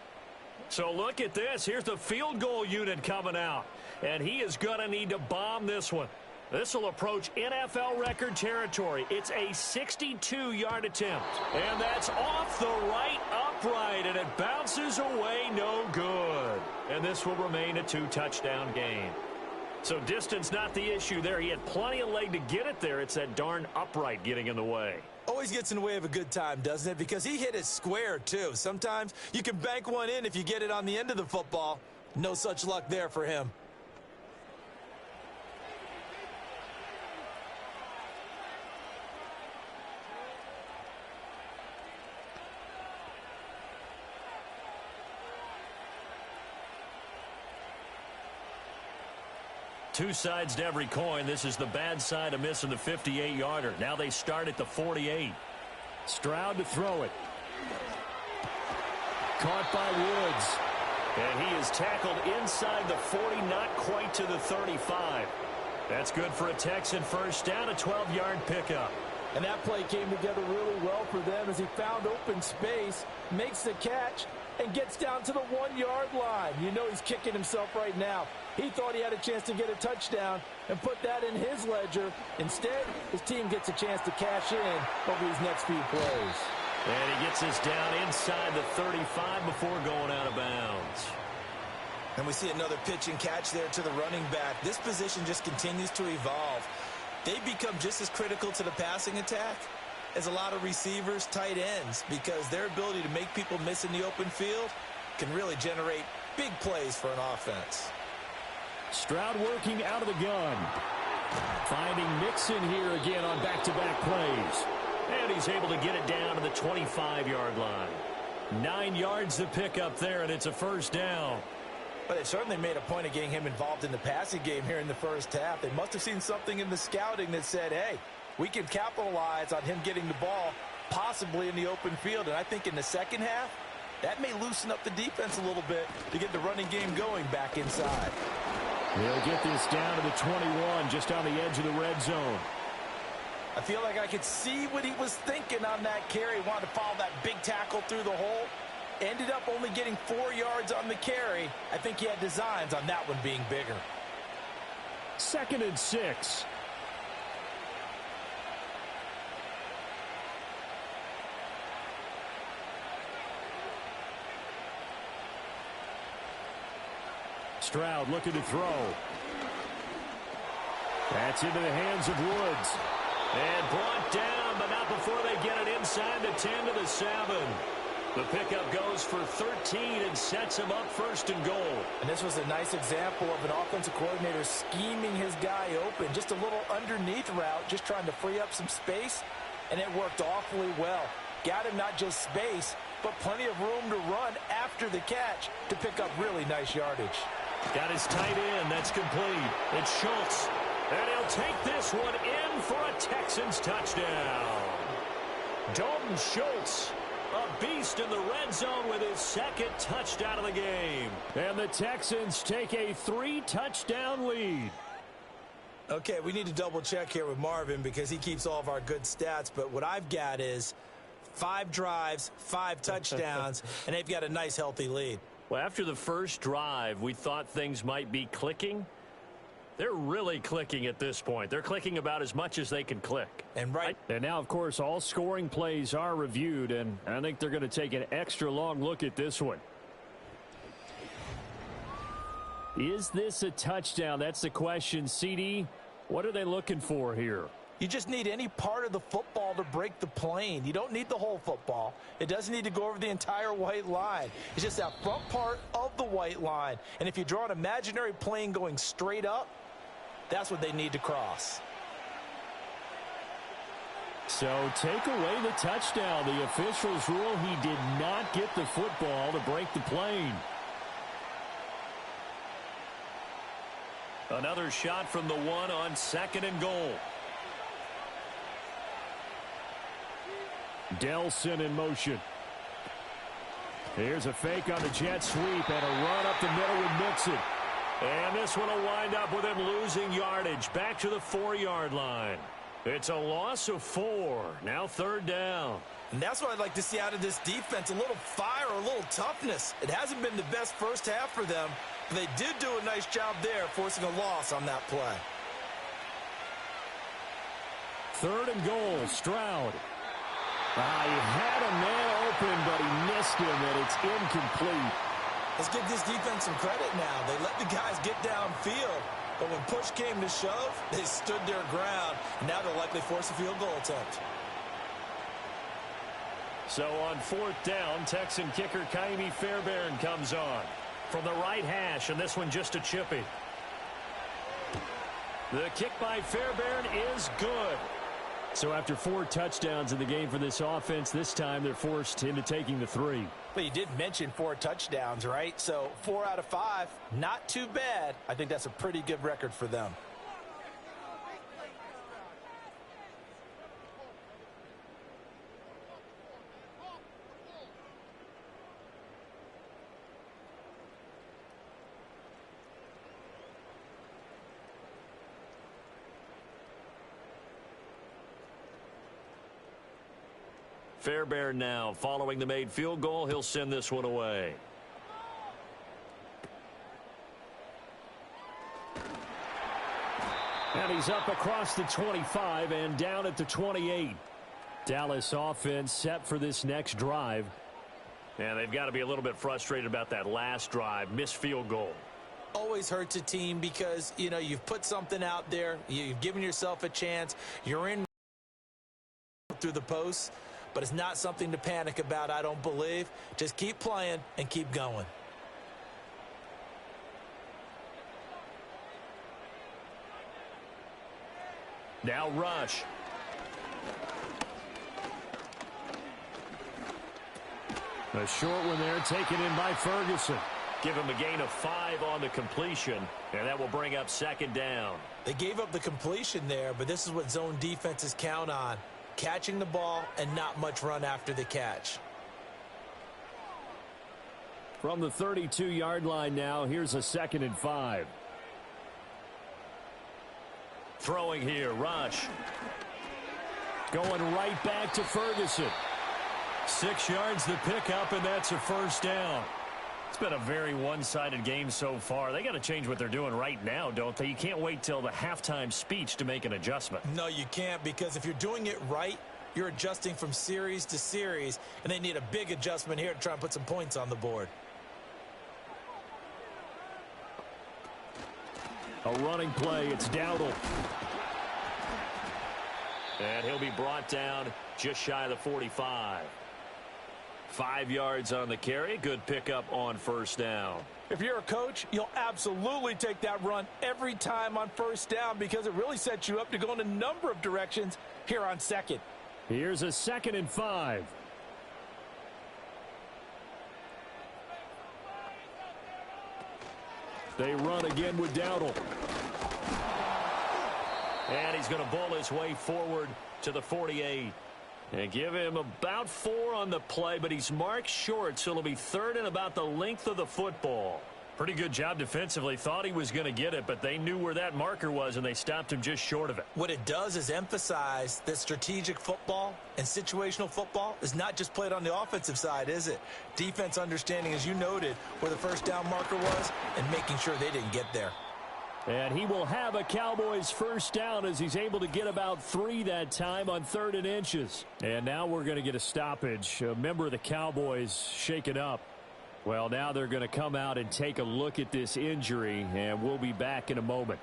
So look at this. Here's the field goal unit coming out. And he is going to need to bomb this one. This will approach NFL record territory. It's a 62-yard attempt. And that's off the right upright, and it bounces away no good. And this will remain a 2-touchdown game. So distance not the issue there. He had plenty of leg to get it there. It's that darn upright getting in the way. Always gets in the way of a good time, doesn't it? Because he hit it square, too. Sometimes you can bank one in if you get it on the end of the football. No such luck there for him. Two sides to every coin. This is the bad side of missing the 58-yarder. Now they start at the 48. Stroud to throw it. Caught by Woods. And he is tackled inside the 40, not quite to the 35. That's good for a Texan first down, a 12-yard pickup. And that play came together really well for them as he found open space, makes the catch, and gets down to the 1-yard line. You know he's kicking himself right now. He thought he had a chance to get a touchdown and put that in his ledger. Instead, his team gets a chance to cash in over these next few plays. And he gets us down inside the 35 before going out of bounds. And we see another pitch and catch there to the running back. This position just continues to evolve. They become just as critical to the passing attack as a lot of receivers, tight ends, because their ability to make people miss in the open field can really generate big plays for an offense. Stroud working out of the gun. Finding Mixon here again on back-to-back plays. And he's able to get it down to the 25-yard line. 9 yards to pick up there, and it's a first down. But they certainly made a point of getting him involved in the passing game here in the first half. They must have seen something in the scouting that said, hey, we can capitalize on him getting the ball possibly in the open field. And I think in the second half, that may loosen up the defense a little bit to get the running game going back inside. They'll get this down to the 21, just on the edge of the red zone. I feel like I could see what he was thinking on that carry. He wanted to follow that big tackle through the hole. Ended up only getting 4 yards on the carry. I think he had designs on that one being bigger. 2nd and 6. Stroud looking to throw. That's into the hands of Woods. And brought down, but not before they get it inside the 10 to the 7. The pickup goes for 13 and sets him up 1st and goal. And this was a nice example of an offensive coordinator scheming his guy open. Just a little underneath route, just trying to free up some space, and it worked awfully well. Got him not just space, but plenty of room to run after the catch to pick up really nice yardage. Got his tight end. That's complete. It's Schultz. And he'll take this one in for a Texans touchdown. Dalton Schultz, a beast in the red zone with his 2nd touchdown of the game. And the Texans take a 3-touchdown lead. Okay, we need to double check here with Marvin because he keeps all of our good stats. But what I've got is 5 drives, 5 touchdowns, and they've got a nice healthy lead. Well, after the first drive, we thought things might be clicking. They're really clicking at this point. They're clicking about as much as they can click. And now, of course, all scoring plays are reviewed, and I think they're going to take an extra long look at this one. Is this a touchdown? That's the question. CD, what are they looking for here? You just need any part of the football to break the plane. You don't need the whole football. It doesn't need to go over the entire white line. It's just that front part of the white line. And if you draw an imaginary plane going straight up, that's what they need to cross. So take away the touchdown. The officials rule he did not get the football to break the plane. Another shot from the 1 on 2nd and goal. Delson in motion. Here's a fake on the jet sweep and a run up the middle with Mixon. And this one will wind up with him losing yardage back to the 4-yard line. It's a loss of 4. Now 3rd down. And that's what I'd like to see out of this defense. A little fire, a little toughness. It hasn't been the best first half for them, but they did do a nice job there forcing a loss on that play. 3rd and goal, Stroud. He had a man open, but he missed him, and it's incomplete. Let's give this defense some credit now. They let the guys get downfield, but when push came to shove, they stood their ground. Now they'll likely force a field goal attempt. So on 4th down, Texan kicker Kaimi Fairbairn comes on from the right hash, and this one just a chippy. The kick by Fairbairn is good. So after 4 touchdowns in the game for this offense, this time they're forced into taking the 3. But you did mention 4 touchdowns, right? So 4 out of 5, not too bad. I think that's a pretty good record for them. Fairbairn now following the made field goal. He'll send this one away. And he's up across the 25 and down at the 28. Dallas offense set for this next drive. And they've got to be a little bit frustrated about that last drive. Missed field goal. Always hurts a team because, you know, you've put something out there. You've given yourself a chance. You're in through the posts. But it's not something to panic about, I don't believe. Just keep playing and keep going. Now Rush. A short one there taken in by Ferguson. Give him a gain of 5 on the completion, and that will bring up 2nd down. They gave up the completion there, but this is what zone defenses count on. Catching the ball and not much run after the catch. From the 32-yard line now, here's a 2nd and 5. Throwing here, Rush. Going right back to Ferguson. 6 yards the pickup, and that's a 1st down. It's been a very one-sided game so far. They got to change what they're doing right now, don't they? You can't wait till the halftime speech to make an adjustment. No, you can't, because if you're doing it right, you're adjusting from series to series, and they need a big adjustment here to try and put some points on the board. A running play. It's Dowdle. And he'll be brought down just shy of the 45. 5 yards on the carry. Good pickup on 1st down. If you're a coach, you'll absolutely take that run every time on 1st down because it really sets you up to go in a number of directions here on 2nd. Here's a 2nd and 5. They run again with Dowdle. And he's going to bowl his way forward to the 48. And give him about 4 on the play, but he's marked short, so it'll be 3rd and about the length of the football. Pretty good job defensively. Thought he was going to get it, but they knew where that marker was, and they stopped him just short of it. What it does is emphasize that strategic football and situational football is not just played on the offensive side, is it? Defense understanding, as you noted, where the 1st down marker was and making sure they didn't get there. And he will have a Cowboys 1st down as he's able to get about 3 that time on 3rd and inches. And now we're going to get a stoppage. A member of the Cowboys shaken up. Well, now they're going to come out and take a look at this injury, and we'll be back in a moment.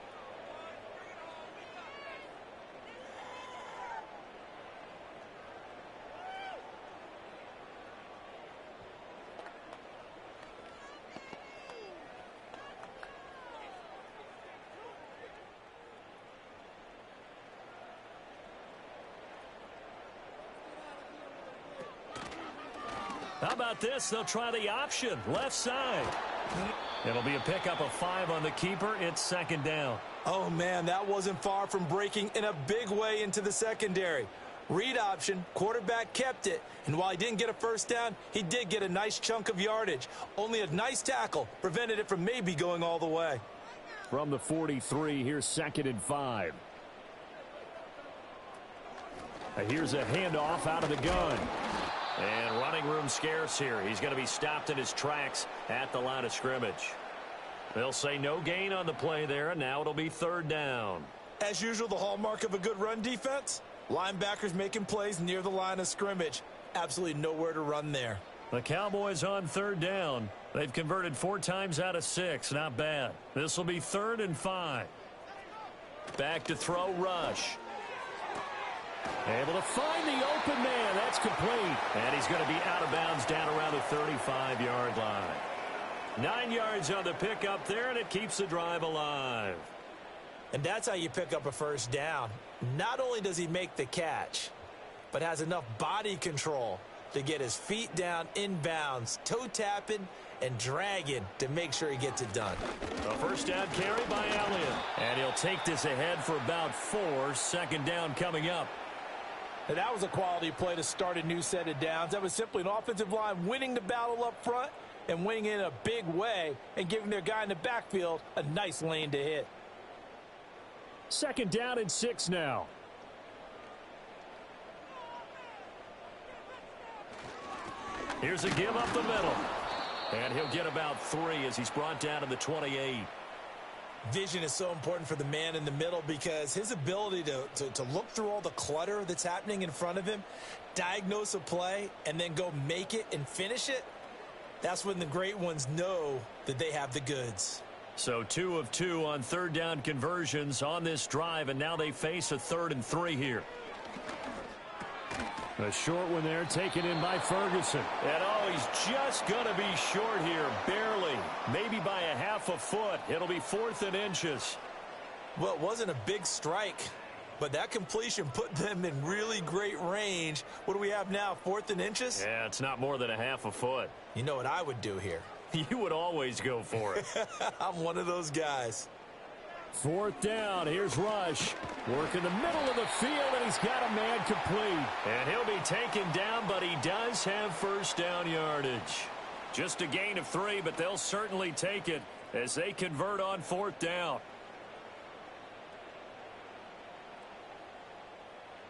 How about this? They'll try the option. Left side. It'll be a pickup of 5 on the keeper. It's 2nd down. Oh, man, that wasn't far from breaking in a big way into the secondary. Read option, quarterback kept it, and while he didn't get a 1st down, he did get a nice chunk of yardage. Only a nice tackle prevented it from maybe going all the way. From the 43, here's 2nd and 5. Here's a handoff out of the gun. And running room scarce here. He's going to be stopped in his tracks at the line of scrimmage. They'll say no gain on the play there, and now it'll be 3rd down. As usual, the hallmark of a good run defense, linebackers making plays near the line of scrimmage. Absolutely nowhere to run there. The Cowboys on 3rd down. They've converted 4 times out of 6. Not bad. This will be 3rd and 5. Back to throw, Rush. Able to find the open man. That's complete. And he's going to be out of bounds down around the 35-yard line. 9 yards on the pickup there, and it keeps the drive alive. And that's how you pick up a first down. Not only does he make the catch, but has enough body control to get his feet down inbounds, toe tapping and dragging to make sure he gets it done. A first down carry by Elliott. And he'll take this ahead for about 4. Second down coming up. And that was a quality play to start a new set of downs. That was simply an offensive line winning the battle up front and winning in a big way and giving their guy in the backfield a nice lane to hit. Second down and 6 now. Here's a give up the middle. And he'll get about 3 as he's brought down to the 28. Vision is so important for the man in the middle because his ability to look through all the clutter that's happening in front of him, diagnose a play, and then go make it and finish it, that's when the great ones know that they have the goods. So 2 of 2 on third down conversions on this drive, and now they face a 3rd and 3 here. A short one there, taken in by Ferguson. And he's just going to be short here, barely. Maybe by a half a foot. It'll be 4th and inches. Well, it wasn't a big strike, but that completion put them in really great range. What do we have now, 4th and inches? Yeah, it's not more than a half a foot. You know what I would do here? You would always go for it. I'm one of those guys. 4th down. Here's Rush. Work in the middle of the field, and he's got a man complete. And he'll be taken down, but he does have first down yardage. Just a gain of 3, but they'll certainly take it as they convert on 4th down.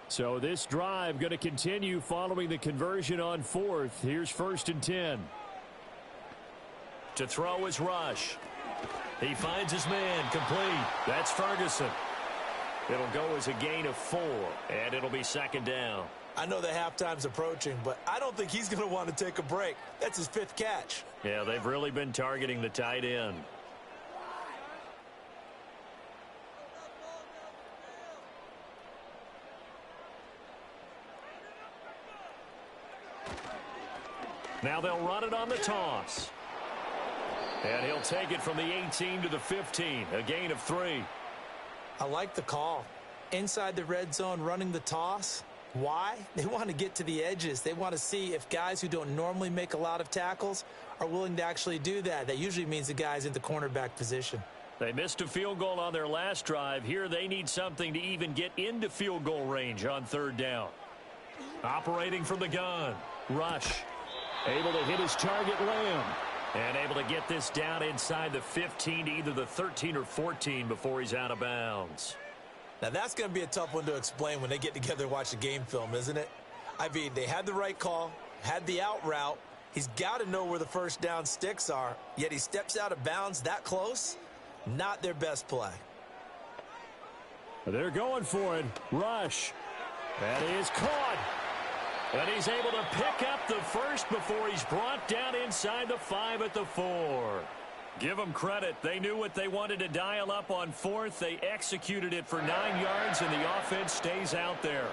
So this drive going to continue following the conversion on 4th. Here's 1st and 10. To throw is Rush. He finds his man complete. That's Ferguson. It'll go as a gain of 4, and it'll be 2nd down. I know the halftime's approaching, but I don't think he's going to want to take a break. That's his 5th catch. Yeah, they've really been targeting the tight end. Now they'll run it on the toss. And he'll take it from the 18 to the 15, a gain of 3. I like the call. Inside the red zone, running the toss. Why? They want to get to the edges. They want to see if guys who don't normally make a lot of tackles are willing to actually do that. That usually means the guy's in the cornerback position. They missed a field goal on their last drive. Here they need something to even get into field goal range on 3rd down. Operating from the gun. Rush. Able to hit his target, Lamb. And able to get this down inside the 15 to either the 13 or 14 before he's out of bounds. Now that's going to be a tough one to explain when they get together and watch the game film, isn't it? I mean, they had the right call, had the out route. He's got to know where the first down sticks are, yet he steps out of bounds that close. Not their best play. They're going for it. Rush. That is caught. And he's able to pick up the first before he's brought down inside the 5 at the 4. Give them credit. They knew what they wanted to dial up on 4th. They executed it for 9 yards, and the offense stays out there.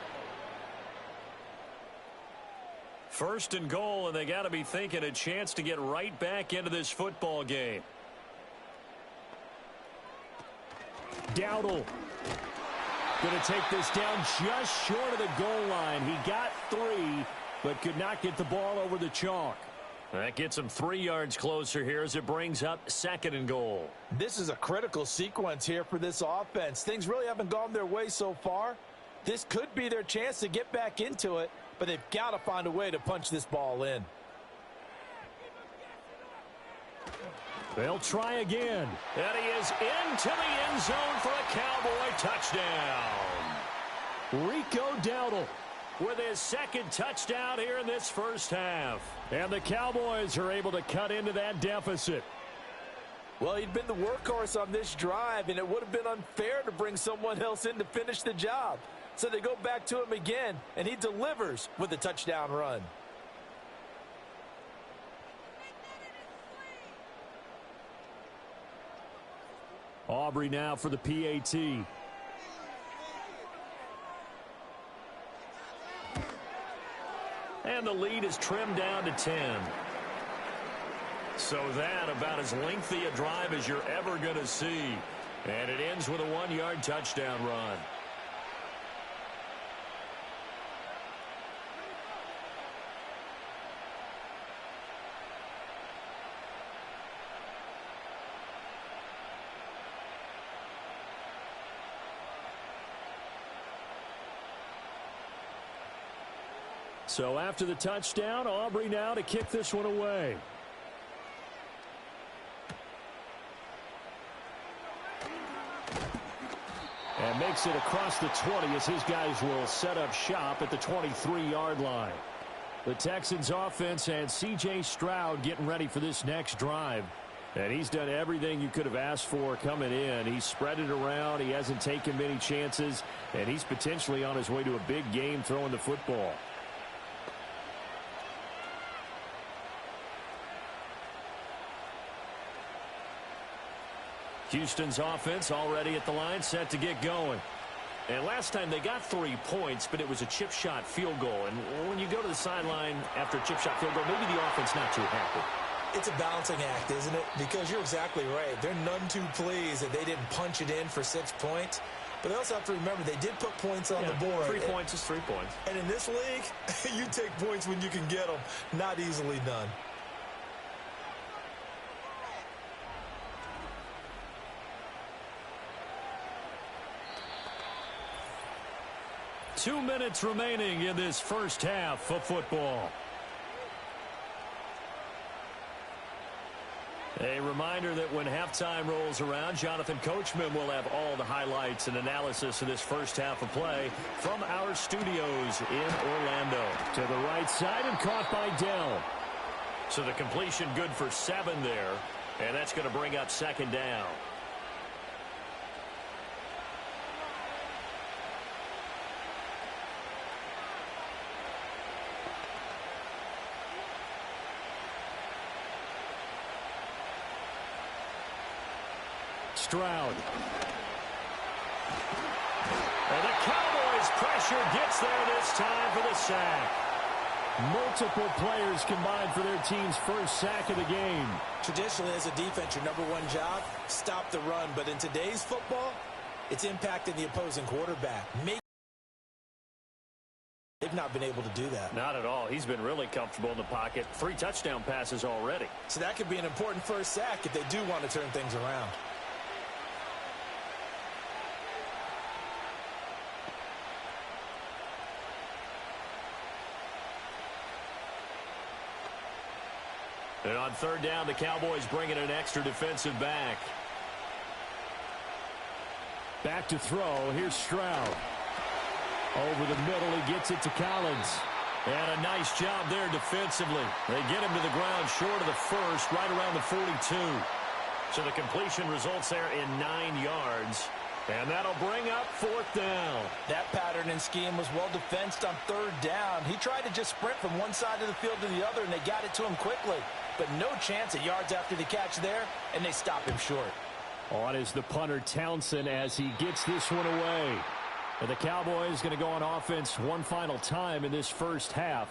1st and goal, and they got to be thinking a chance to get right back into this football game. Dowdle. Going to take this down just short of the goal line. He got 3, but could not get the ball over the chalk. That gets him 3 yards closer here as it brings up 2nd and goal. This is a critical sequence here for this offense. Things really haven't gone their way so far. This could be their chance to get back into it, but they've got to find a way to punch this ball in. They'll try again. And he is into the end zone for a Cowboy touchdown. Rico Dowdle with his 2nd touchdown here in this first half. And the Cowboys are able to cut into that deficit. Well, he'd been the workhorse on this drive, and it would have been unfair to bring someone else in to finish the job. So they go back to him again, and he delivers with a touchdown run. Aubrey now for the PAT. And the lead is trimmed down to 10. So that about as lengthy a drive as you're ever going to see. And it ends with a 1-yard touchdown run. So after the touchdown, Aubrey now to kick this one away. And makes it across the 20 as his guys will set up shop at the 23-yard line. The Texans offense and C.J. Stroud getting ready for this next drive. And he's done everything you could have asked for coming in. He's spread it around. He hasn't taken many chances. And he's potentially on his way to a big game throwing the football. Houston's offense already at the line, set to get going. And last time they got 3 points, but it was a chip shot field goal. And when you go to the sideline after a chip shot field goal, maybe the offense not too happy. It's a balancing act, isn't it? Because you're exactly right. They're none too pleased that they didn't punch it in for 6 points. But they also have to remember they did put points on the board. 3 points is 3 points. And in this league, you take points when you can get them. Not easily done. Two minutes remaining in this first half of football. A reminder that when halftime rolls around, Jonathan Coachman will have all the highlights and analysis of this first half of play from our studios in Orlando. To the right side and caught by Dell. So the completion good for 7 there, and that's going to bring up second down. Stroud. And the Cowboys pressure gets there this time for the sack. Multiple players combined for their team's first sack of the game. Traditionally, as a defense, your number one job, stop the run. But in today's football, it's impacting the opposing quarterback. They've not been able to do that. Not at all. He's been really comfortable in the pocket. 3 touchdown passes already. So that could be an important first sack if they do want to turn things around. And on third down, the Cowboys bring in an extra defensive back. Back to throw. Here's Stroud. Over the middle, he gets it to Collins. And a nice job there defensively. They get him to the ground short of the first, right around the 42. So the completion results there in 9 yards. And that'll bring up fourth down. That pattern and scheme was well defensed on third down. He tried to just sprint from one side of the field to the other, and they got it to him quickly. But no chance at yards after the catch there, and they stop him short. On is the punter Townsend as he gets this one away. And the Cowboys going to go on offense one final time in this first half.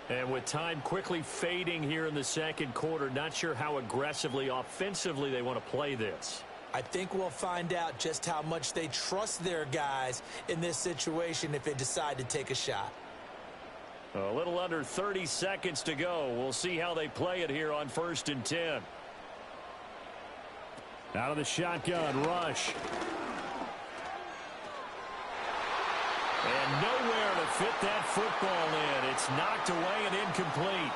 And with time quickly fading here in the second quarter, not sure how aggressively, offensively they want to play this. I think we'll find out just how much they trust their guys in this situation if they decide to take a shot. A little under 30 seconds to go. We'll see how they play it here on 1st and 10. Out of the shotgun, rush. And nowhere to fit that football in. It's knocked away and incomplete.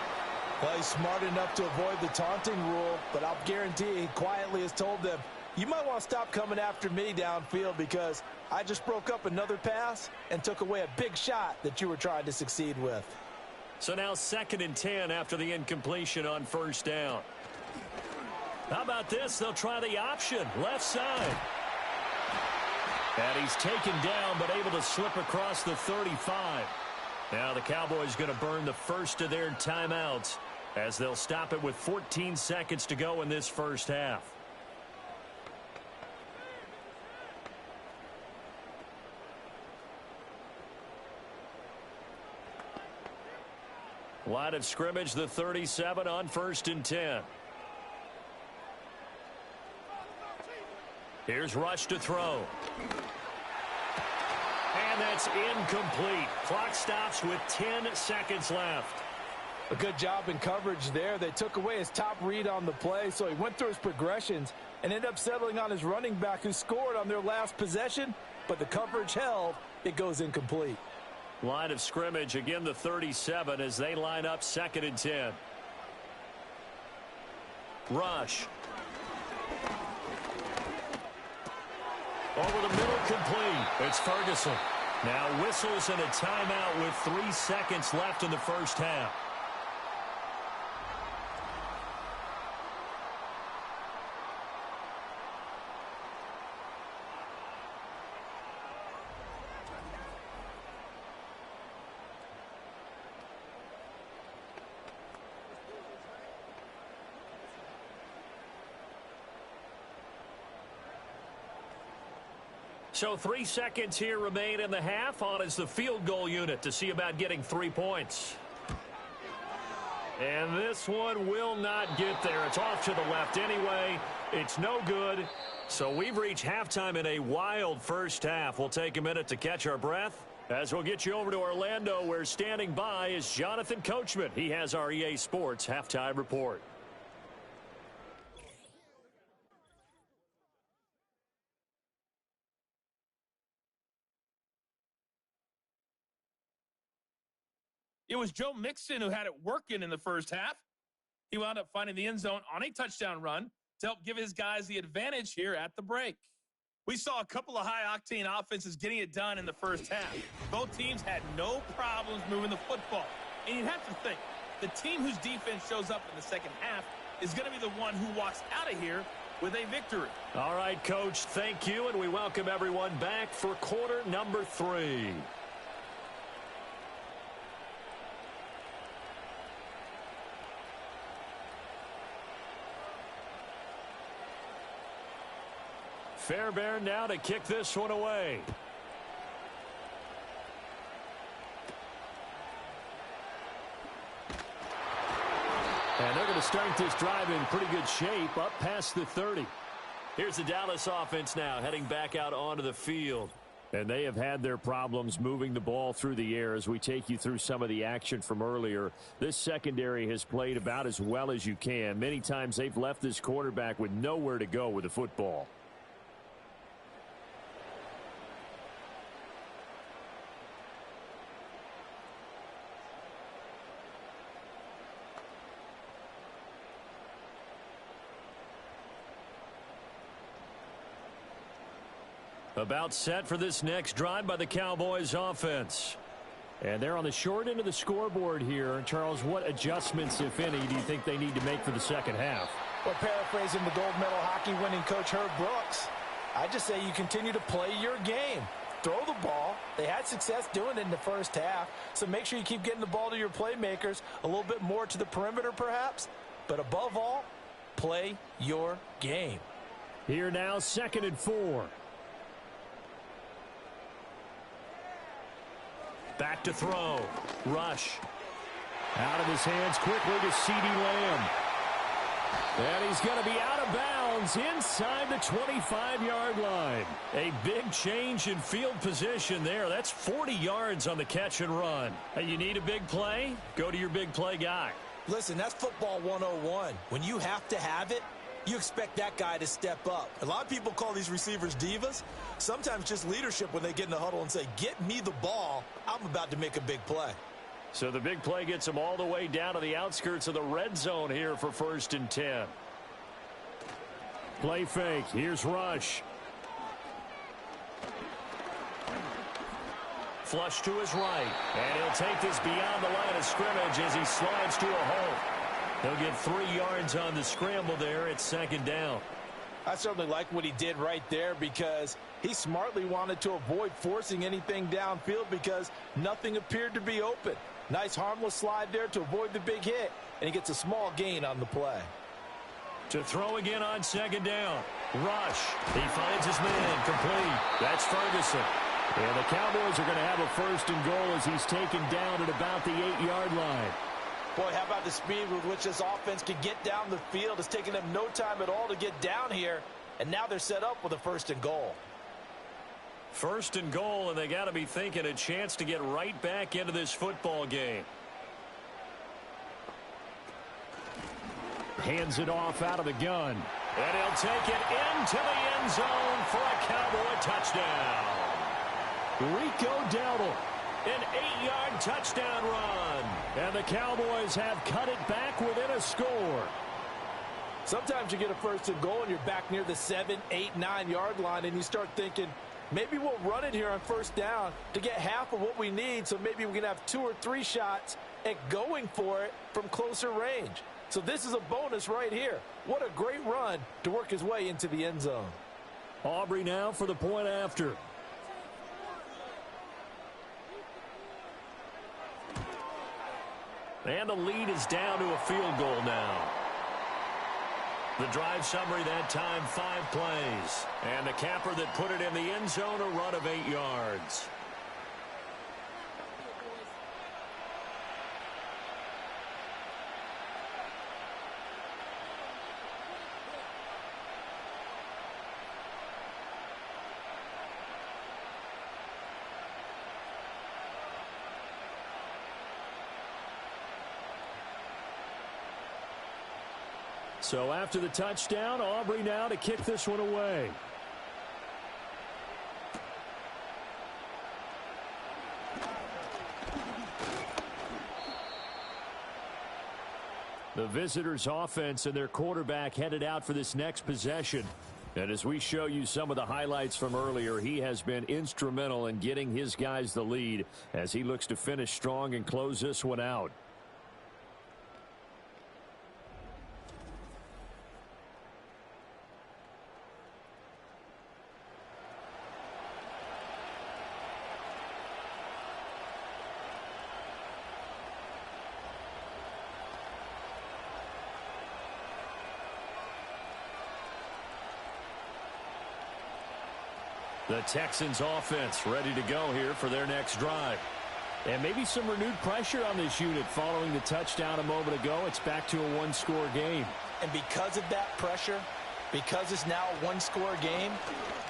Well, he's smart enough to avoid the taunting rule, but I'll guarantee he quietly has told them, you might want to stop coming after me downfield because I just broke up another pass and took away a big shot that you were trying to succeed with. So now 2nd and 10 after the incompletion on first down. How about this? They'll try the option, left side. And he's taken down but able to slip across the 35. Now the Cowboys going to burn the first of their timeouts as they'll stop it with 14 seconds to go in this first half. Line of scrimmage, the 37 on 1st and 10. Here's Rush to throw. And that's incomplete. Clock stops with 10 seconds left. A good job in coverage there. They took away his top read on the play, so he went through his progressions and ended up settling on his running back who scored on their last possession, but the coverage held. It goes incomplete. Line of scrimmage, again the 37 as they line up 2nd and 10. Rush. Over the middle, complete. It's Ferguson. Now whistles and a timeout with 3 seconds left in the first half. So 3 seconds here remain in the half. On is the field goal unit to see about getting 3 points. And this one will not get there. It's off to the left anyway. It's no good. So we've reached halftime in a wild first half. We'll take a minute to catch our breath as we'll get you over to Orlando, where standing by is Jonathan Coachman. He has our EA Sports halftime report. It was Joe Mixon who had it working in the first half. He wound up finding the end zone on a touchdown run to help give his guys the advantage here at the break. We saw a couple of high-octane offenses getting it done in the first half. Both teams had no problems moving the football. And you'd have to think, the team whose defense shows up in the second half is going to be the one who walks out of here with a victory. All right, Coach, thank you, and we welcome everyone back for quarter number 3. Fairbairn now to kick this one away. And they're going to start this drive in pretty good shape up past the 30. Here's the Dallas offense now heading back out onto the field. And they have had their problems moving the ball through the air as we take you through some of the action from earlier. This secondary has played about as well as you can. Many times they've left this quarterback with nowhere to go with the football. About set for this next drive by the Cowboys offense. And they're on the short end of the scoreboard here. Charles, what adjustments, if any, do you think they need to make for the second half? Well, paraphrasing the gold medal hockey winning coach Herb Brooks, I just say you continue to play your game. Throw the ball. They had success doing it in the first half, so make sure you keep getting the ball to your playmakers, a little bit more to the perimeter perhaps, but above all, play your game. Here now, 2nd and 4. Back to throw. Rush. Out of his hands quickly to CeeDee Lamb. And he's going to be out of bounds inside the 25-yard line. A big change in field position there. That's 40 yards on the catch and run. Hey, you need a big play? Go to your big play guy. Listen, that's football 101. When you have to have it, you expect that guy to step up. A lot of people call these receivers divas. Sometimes just leadership when they get in the huddle and say, get me the ball. I'm about to make a big play. So the big play gets them all the way down to the outskirts of the red zone here for 1st and 10. Play fake. Here's Rush. Flush to his right. And he'll take this beyond the line of scrimmage as he slides to a hole. He'll get 3 yards on the scramble there at 2nd down. I certainly like what he did right there because he smartly wanted to avoid forcing anything downfield because nothing appeared to be open. Nice harmless slide there to avoid the big hit, and he gets a small gain on the play. To throw again on 2nd down. Rush. He finds his man. Complete. That's Ferguson. And the Cowboys are going to have a 1st and goal as he's taken down at about the 8-yard line. Boy, how about the speed with which this offense can get down the field? It's taken them no time at all to get down here. and now they're set up with a 1st and goal. 1st and goal, and they got to be thinking a chance to get right back into this football game. Hands it off out of the gun. And he'll take it into the end zone for a Cowboy touchdown. Rico Dowdle. An 8-yard touchdown run. And the Cowboys have cut it back within a score. Sometimes you get a 1st and goal and you're back near the 7, 8, 9-yard line, and you start thinking, maybe we'll run it here on 1st down to get half of what we need, so maybe we can have 2 or 3 shots at going for it from closer range. So this is a bonus right here. What a great run to work his way into the end zone. Aubrey now for the point after. And the lead is down to a field goal now. The drive summary that time, 5 plays. And the capper that put it in the end zone, a run of 8 yards. So after the touchdown, Aubrey now to kick this one away. The visitors' offense and their quarterback headed out for this next possession. And as we show you some of the highlights from earlier, he has been instrumental in getting his guys the lead as he looks to finish strong and close this one out. The Texans offense ready to go here for their next drive. And maybe some renewed pressure on this unit following the touchdown a moment ago. It's back to a 1-score game. And because of that pressure, because it's now a 1-score game,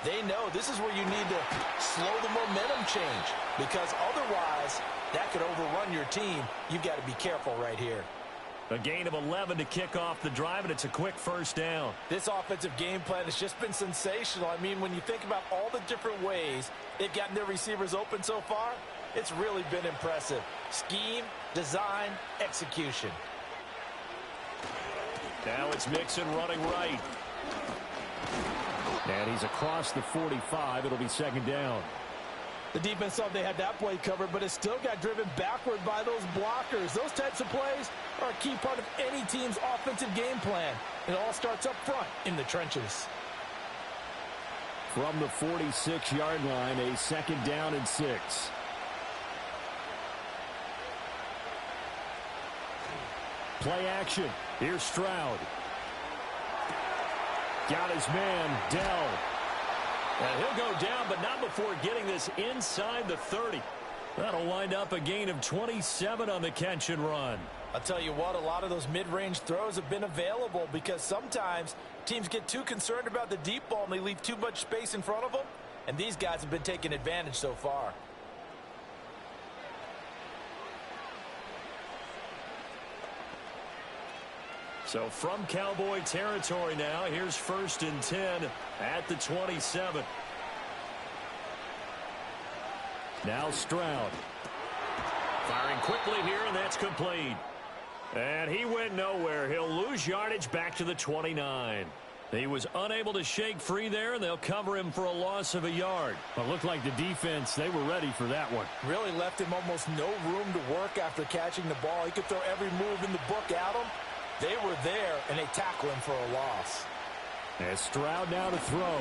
they know this is where you need to slow the momentum change, because otherwise that could overrun your team. You've got to be careful right here. A gain of 11 to kick off the drive, and it's a quick 1st down. This offensive game plan has just been sensational. I mean, when you think about all the different ways they've gotten their receivers open so far, it's really been impressive. Scheme, design, execution. Now it's Mixon running right. And he's across the 45. It'll be 2nd down. The defense thought they had that play covered, but it still got driven backward by those blockers. Those types of plays are a key part of any team's offensive game plan. It all starts up front in the trenches. From the 46-yard line, a 2nd down and 6. Play action. Here's Stroud. Got his man, Dell. And he'll go down, but not before getting this inside the 30. That'll wind up a gain of 27 on the catch and run. I'll tell you what, a lot of those mid-range throws have been available because sometimes teams get too concerned about the deep ball and they leave too much space in front of them. And these guys have been taking advantage so far. So from Cowboy territory now, here's 1st and 10 at the 27. Now Stroud. Firing quickly here, and that's complete. And he went nowhere. He'll lose yardage back to the 29. He was unable to shake free there, and they'll cover him for a loss of a yard. It looked like the defense, they were ready for that one. Really left him almost no room to work after catching the ball. He could throw every move in the book at him. They were there, and they tackle him for a loss. And Stroud now to throw.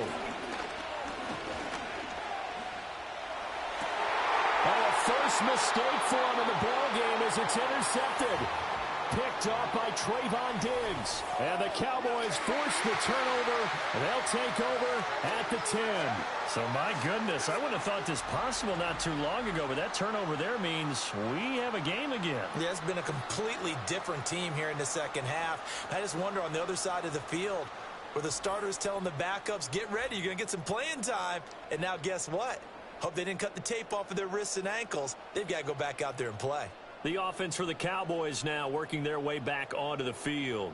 And a first mistake for him in the ball game as it's intercepted. Picked off by Trayvon Diggs. And the Cowboys force the turnover, and they'll take over at the 10. So, my goodness, I wouldn't have thought this possible not too long ago, but that turnover there means we have a game again. Yeah, it's been a completely different team here in the second half. I just wonder on the other side of the field, where the starter's telling the backups, get ready, you're going to get some playing time. And now guess what? Hope they didn't cut the tape off of their wrists and ankles. They've got to go back out there and play. The offense for the Cowboys now working their way back onto the field.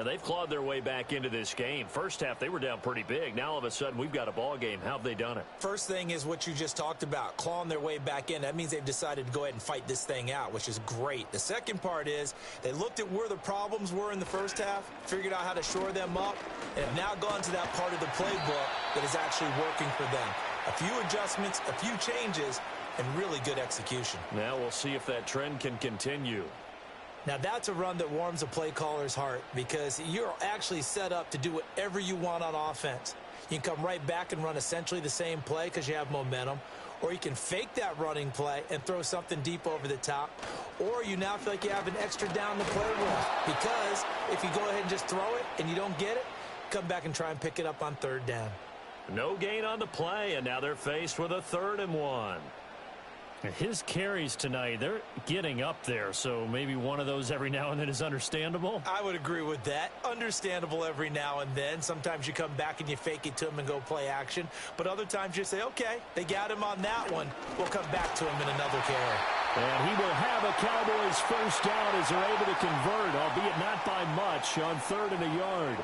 They've clawed their way back into this game. First half, they were down pretty big. Now, all of a sudden, we've got a ball game. How have they done it? First thing is what you just talked about, clawing their way back in. That means they've decided to go ahead and fight this thing out, which is great. The second part is they looked at where the problems were in the first half, figured out how to shore them up, and have now gone to that part of the playbook that is actually working for them. A few adjustments, a few changes, and really good execution. Now we'll see if that trend can continue. Now, that's a run that warms a play caller's heart because you're actually set up to do whatever you want on offense. You can come right back and run essentially the same play because you have momentum, or you can fake that running play and throw something deep over the top, or you now feel like you have an extra down to play with because if you go ahead and just throw it and you don't get it, come back and try and pick it up on third down. No gain on the play, and now they're faced with a 3rd and 1. His carries tonight, they're getting up there, so maybe one of those every now and then is understandable. I would agree with that. Understandable every now and then. Sometimes you come back and you fake it to him and go play action. But other times you say, okay, they got him on that one. We'll come back to him in another carry. And he will have a Cowboys first down as they're able to convert, albeit not by much, on 3rd and a yard.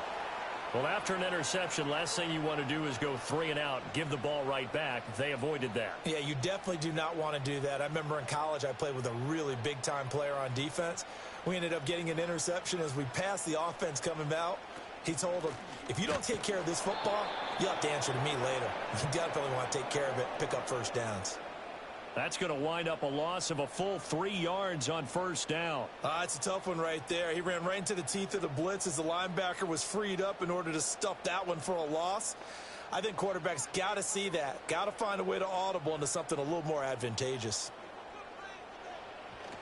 Well, after an interception, last thing you want to do is go 3 and out, give the ball right back. They avoided that. Yeah, you definitely do not want to do that. I remember in college I played with a really big-time player on defense. We ended up getting an interception as we passed the offense coming out. He told him, if you don't take care of this football, you'll have to answer to me later. You definitely want to take care of it, pick up first downs. That's going to wind up a loss of a full 3 yards on first down. It's a tough one right there. He ran right into the teeth of the blitz as the linebacker was freed up in order to stuff that one for a loss. I think quarterbacks got to see that. Got to find a way to audible into something a little more advantageous.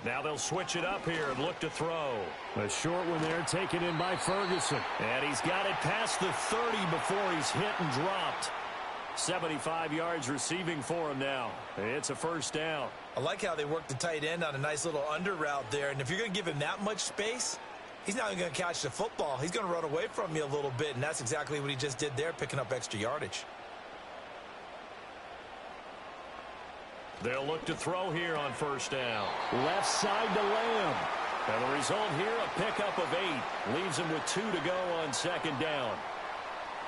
Now they'll switch it up here and look to throw. A short one there taken in by Ferguson. And he's got it past the 30 before he's hit and dropped. 75 yards receiving for him now. It's a first down. I like how they worked the tight end on a nice little under route there. And if you're going to give him that much space, he's not even going to catch the football. He's going to run away from you a little bit, and that's exactly what he just did there, picking up extra yardage. They'll look to throw here on first down. Left side to Lamb. And the result here, a pickup of 8. Leaves him with 2 to go on 2nd down.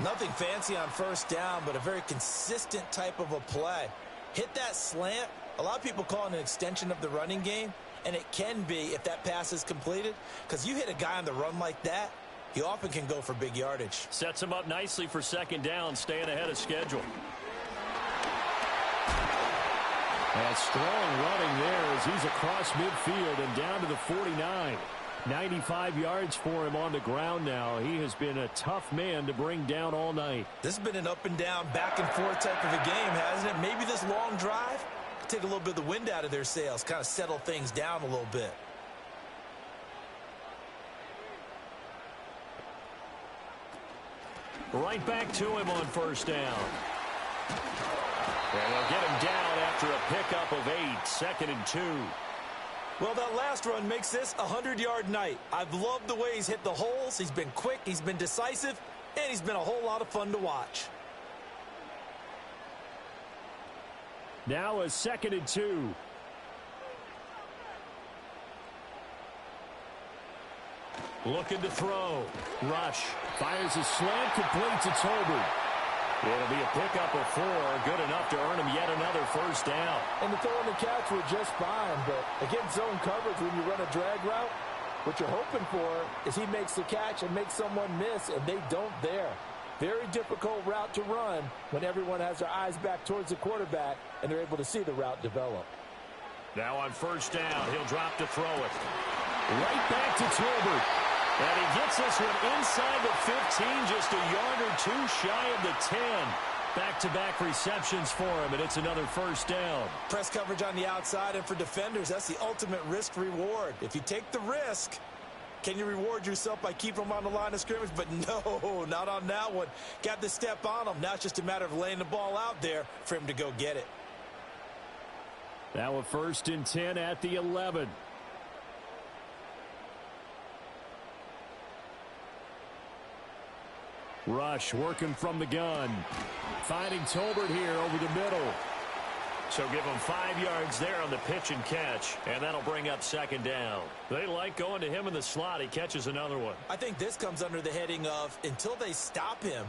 Nothing fancy on first down, but a very consistent type of a play. Hit that slant. A lot of people call it an extension of the running game, and it can be if that pass is completed, because you hit a guy on the run like that, he often can go for big yardage. Sets him up nicely for 2nd down, staying ahead of schedule. And strong running there as he's across midfield and down to the 49. 95 yards for him on the ground now. He has been a tough man to bring down all night. This has been an up and down, back and forth type of a game, hasn't it? Maybe this long drive could take a little bit of the wind out of their sails, kind of settle things down a little bit. Right back to him on first down. And they'll get him down after a pickup of 8, 2nd and 2. Well, that last run makes this a 100-yard night. I've loved the way he's hit the holes. He's been quick, he's been decisive, and he's been a whole lot of fun to watch. Now a 2nd and 2. Looking to throw. Rush. Fires a slant, completes to Tolbert. It'll be a pickup of 4, good enough to earn him yet another first down. And the throw and the catch were just fine, but against zone coverage when you run a drag route, what you're hoping for is he makes the catch and makes someone miss, and they don't there. Very difficult route to run when everyone has their eyes back towards the quarterback and they're able to see the route develop. Now on first down, he'll drop to throw it. Right back to Tolbert. And he gets this one inside the 15, just a yard or 2 shy of the 10. Back-to-back receptions for him, and it's another first down. Press coverage on the outside, and for defenders, that's the ultimate risk-reward. If you take the risk, can you reward yourself by keeping them on the line of scrimmage? But no, not on that one. Got the step on him. Now it's just a matter of laying the ball out there for him to go get it. Now a 1st and 10 at the 11. Rush working from the gun. Finding Tolbert here over the middle. So give him 5 yards there on the pitch and catch, and that'll bring up second down. They like going to him in the slot. He catches another one. I think this comes under the heading of until they stop him,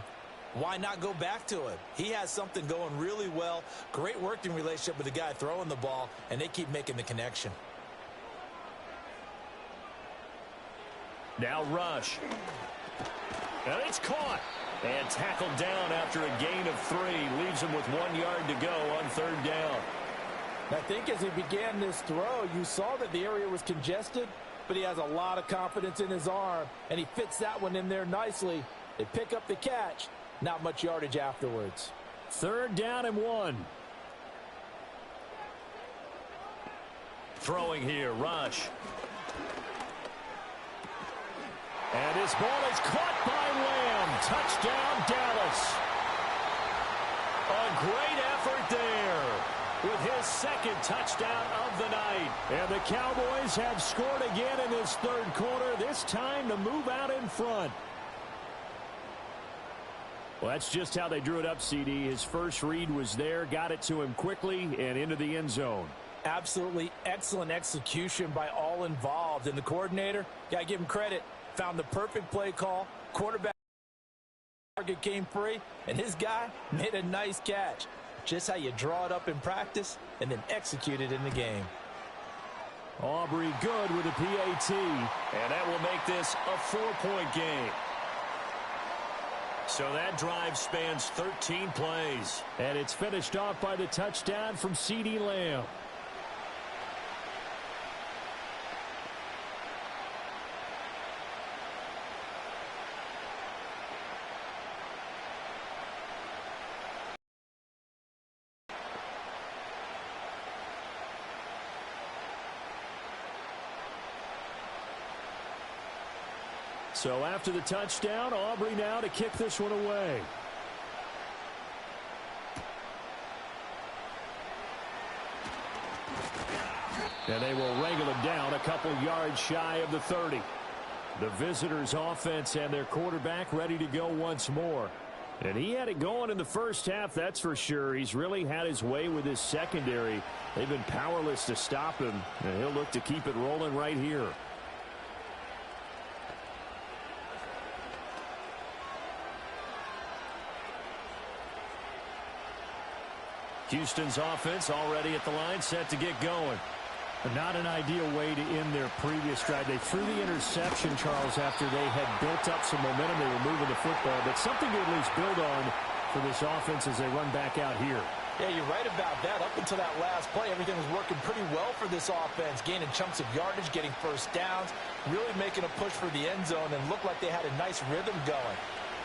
why not go back to him? He has something going really well. Great working relationship with the guy throwing the ball, and they keep making the connection. Now Rush. And it's caught. And tackled down after a gain of 3. Leaves him with 1 yard to go on third down. I think as he began this throw, you saw that the area was congested, but he has a lot of confidence in his arm, and he fits that one in there nicely. They pick up the catch. Not much yardage afterwards. Third down and 1. Throwing here, Rush. And his ball is caught by Lamb. Touchdown, Dallas. A great effort there with his second touchdown of the night. And the Cowboys have scored again in this third quarter, this time to move out in front. Well, that's just how they drew it up, CD. His first read was there, got it to him quickly, and into the end zone. Absolutely excellent execution by all involved. And the coordinator, got to give him credit, found the perfect play call. Quarterback target came free, and his guy made a nice catch. Just how you draw it up in practice and then execute it in the game. Aubrey good with a PAT, and that will make this a 4-point game. So that drive spans 13 plays. And it's finished off by the touchdown from CeeDee Lamb. So after the touchdown, Aubrey now to kick this one away. And they will wrangle him down a couple yards shy of the 30. The visitors' offense and their quarterback ready to go once more. And he had it going in the first half, that's for sure. He's really had his way with his secondary. They've been powerless to stop him, and he'll look to keep it rolling right here. Houston's offense already at the line, set to get going. Not an ideal way to end their previous drive. They threw the interception, Charles, after they had built up some momentum. They were moving the football, but something to at least build on for this offense as they run back out here. Yeah, you're right about that. Up until that last play, everything was working pretty well for this offense, gaining chunks of yardage, getting first downs, really making a push for the end zone, and looked like they had a nice rhythm going.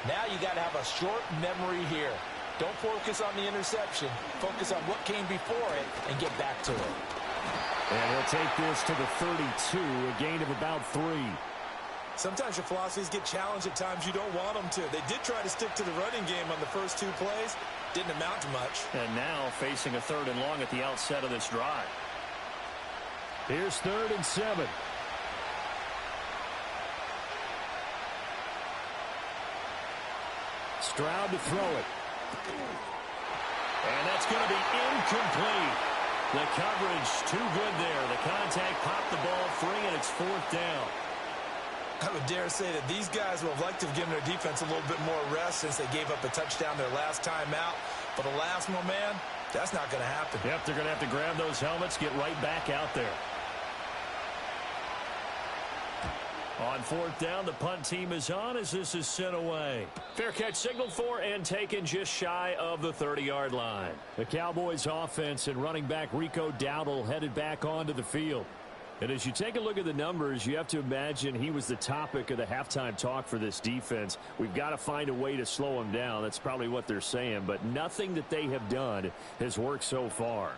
Now you got to have a short memory here. Don't focus on the interception. Focus on what came before it and get back to it. And he'll take this to the 32, a gain of about 3. Sometimes your philosophies get challenged at times you don't want them to. They did try to stick to the running game on the first 2 plays. Didn't amount to much. And now facing a 3rd and long at the outset of this drive. Here's 3rd and 7. Stroud to throw it. And that's going to be incomplete. The coverage too good there. The contact popped the ball free, and it's 4th down. I would dare say that these guys will have liked to have given their defense a little bit more rest since they gave up a touchdown their last time out. But alas, my man, that's not going to happen. Yep, they're going to have to grab those helmets, get right back out there. On 4th down, the punt team is on as this is sent away. Fair catch signaled for and taken just shy of the 30-yard line. The Cowboys offense and running back Rico Dowdle headed back onto the field. And as you take a look at the numbers, you have to imagine he was the topic of the halftime talk for this defense. We've got to find a way to slow him down. That's probably what they're saying. But nothing that they have done has worked so far.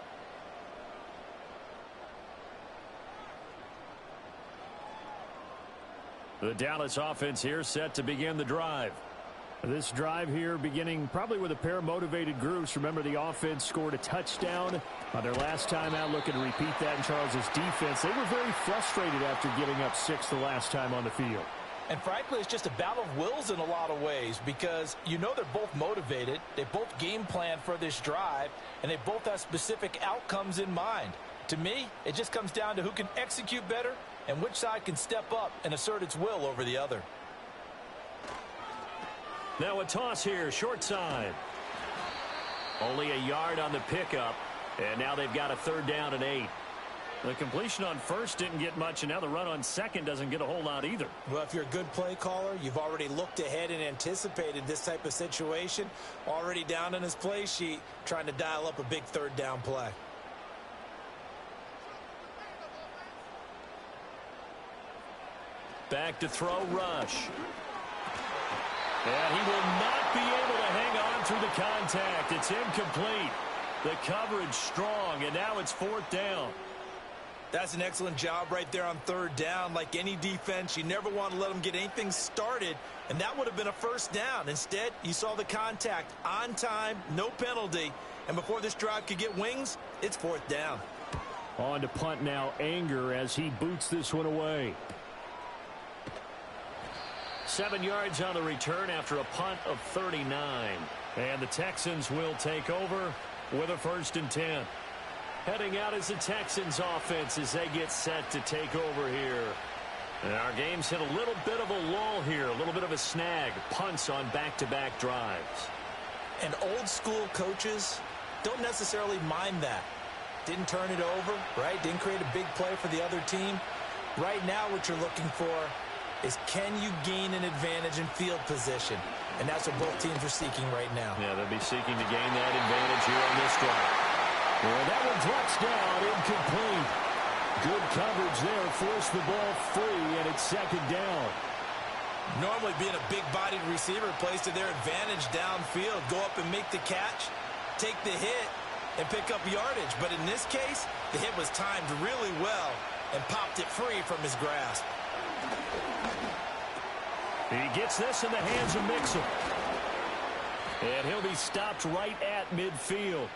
The Dallas offense here set to begin the drive. This drive here beginning probably with a pair of motivated groups. Remember, the offense scored a touchdown on their last time out. Looking to repeat that in Charles's defense. They were very frustrated after giving up 6 the last time on the field. And frankly, it's just a battle of wills in a lot of ways because you know they're both motivated, they both game plan for this drive, and they both have specific outcomes in mind. To me, it just comes down to who can execute better and which side can step up and assert its will over the other. Now a toss here, short side. Only a yard on the pickup, and now they've got a 3rd down and 8. The completion on first didn't get much, and now the run on second doesn't get a whole lot either. Well, if you're a good play caller, you've already looked ahead and anticipated this type of situation. Already down on his play sheet, trying to dial up a big 3rd down play. Back to throw, Rush. And he will not be able to hang on through the contact. It's incomplete. The coverage strong, and now it's 4th down. That's an excellent job right there on 3rd down. Like any defense, you never want to let them get anything started, and that would have been a 1st down. Instead, you saw the contact on time, no penalty, and before this drive could get wings, it's 4th down. On to punt now, Anger, as he boots this one away. 7 yards on the return after a punt of 39. And the Texans will take over with a 1st and 10. Heading out is the Texans offense as they get set to take over here. And our game's hit a little bit of a lull here, a little bit of a snag. Punts on back-to-back drives. And old school coaches don't necessarily mind that. Didn't turn it over, right? Didn't create a big play for the other team. Right now what you're looking for is can you gain an advantage in field position? And that's what both teams are seeking right now. Yeah, they'll be seeking to gain that advantage here on this drive. Well, that one drops down, incomplete. Good coverage there, forced the ball free, and it's 2nd down. Normally being a big-bodied receiver plays to their advantage downfield. Go up and make the catch, take the hit, and pick up yardage. But in this case, the hit was timed really well and popped it free from his grasp. He gets this in the hands of Mixon. And he'll be stopped right at midfield.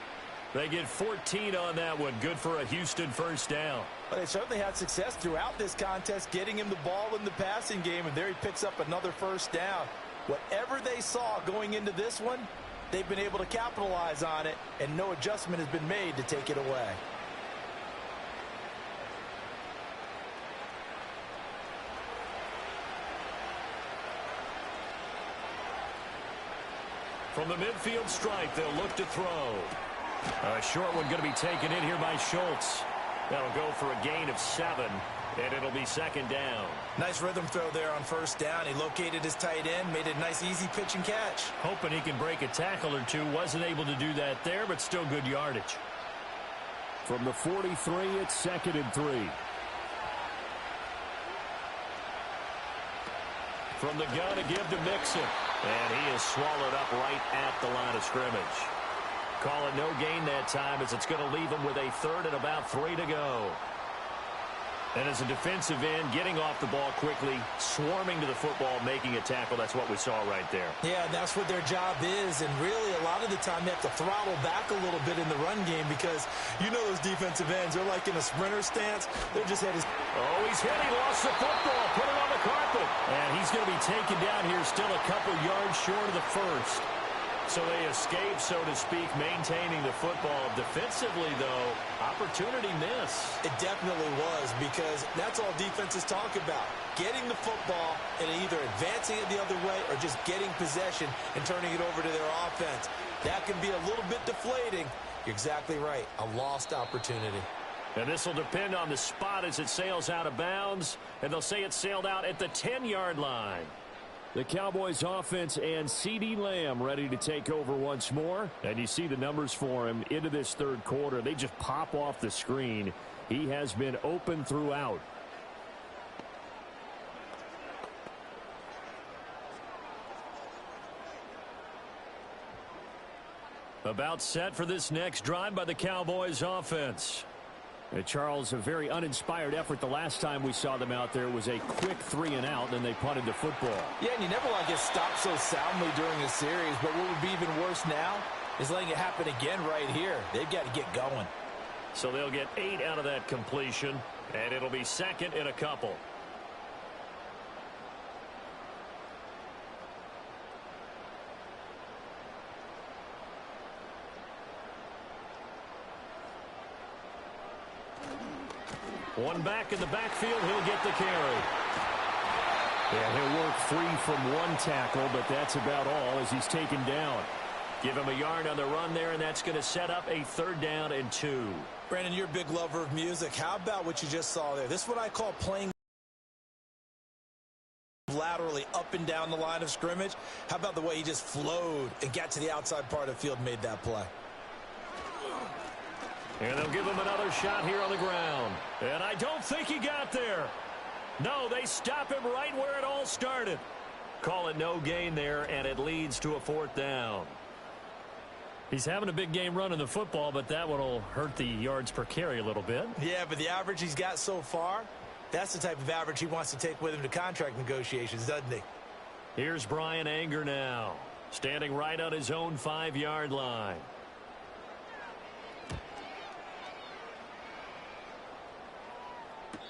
They get 14 on that one. Good for a Houston 1st down. But they certainly had success throughout this contest, getting him the ball in the passing game, and there he picks up another 1st down. Whatever they saw going into this one, they've been able to capitalize on it, and no adjustment has been made to take it away. From the midfield stripe, they'll look to throw. A short one going to be taken in here by Schultz. That'll go for a gain of 7, and it'll be 2nd down. Nice rhythm throw there on 1st down. He located his tight end, made a nice easy pitch and catch. Hoping he can break a tackle or two. Wasn't able to do that there, but still good yardage. From the 43, it's 2nd and 3. From the gun to give to Mixon. And he is swallowed up right at the line of scrimmage. Call it no gain that time as it's going to leave him with a 3rd and about 3 to go. And as a defensive end, getting off the ball quickly, swarming to the football, making a tackle. That's what we saw right there. Yeah, that's what their job is. And really, a lot of the time, they have to throttle back a little bit in the run game because you know those defensive ends, they're like in a sprinter stance. They're just headed. Oh, he's hit. He lost the football. Put it on the carpet. And he's going to be taken down here still a couple yards short of the 1st. So they escape, so to speak, maintaining the football. Defensively, though, opportunity miss. It definitely was because that's all defenses talk about. Getting the football and either advancing it the other way or just getting possession and turning it over to their offense. That can be a little bit deflating. You're exactly right. A lost opportunity. And this will depend on the spot as it sails out of bounds. And they'll say it sailed out at the 10-yard line. The Cowboys offense and CeeDee Lamb ready to take over once more. And you see the numbers for him into this 3rd quarter. They just pop off the screen. He has been open throughout. About set for this next drive by the Cowboys offense. Charles, a very uninspired effort the last time we saw them out there was a quick 3-and-out, then they punted the football. Yeah, and you never want to get stopped so soundly during a series, but what would be even worse now is letting it happen again right here. They've got to get going. So they'll get 8 out of that completion, and it'll be 2nd and a couple. One back in the backfield. He'll get the carry. Yeah, he'll work free from one tackle, but that's about all as he's taken down. Give him a yard on the run there, and that's going to set up a 3rd down and 2. Brandon, you're a big lover of music. How about what you just saw there? This is what I call playing laterally up and down the line of scrimmage. How about the way he just flowed and got to the outside part of the field and made that play? And they'll give him another shot here on the ground. And I don't think he got there. No, they stop him right where it all started. Call it no gain there, and it leads to a 4th down. He's having a big game running the football, but that one will hurt the yards per carry a little bit. Yeah, but the average he's got so far, that's the type of average he wants to take with him to contract negotiations, doesn't he? Here's Brian Anger now, standing right on his own 5-yard line.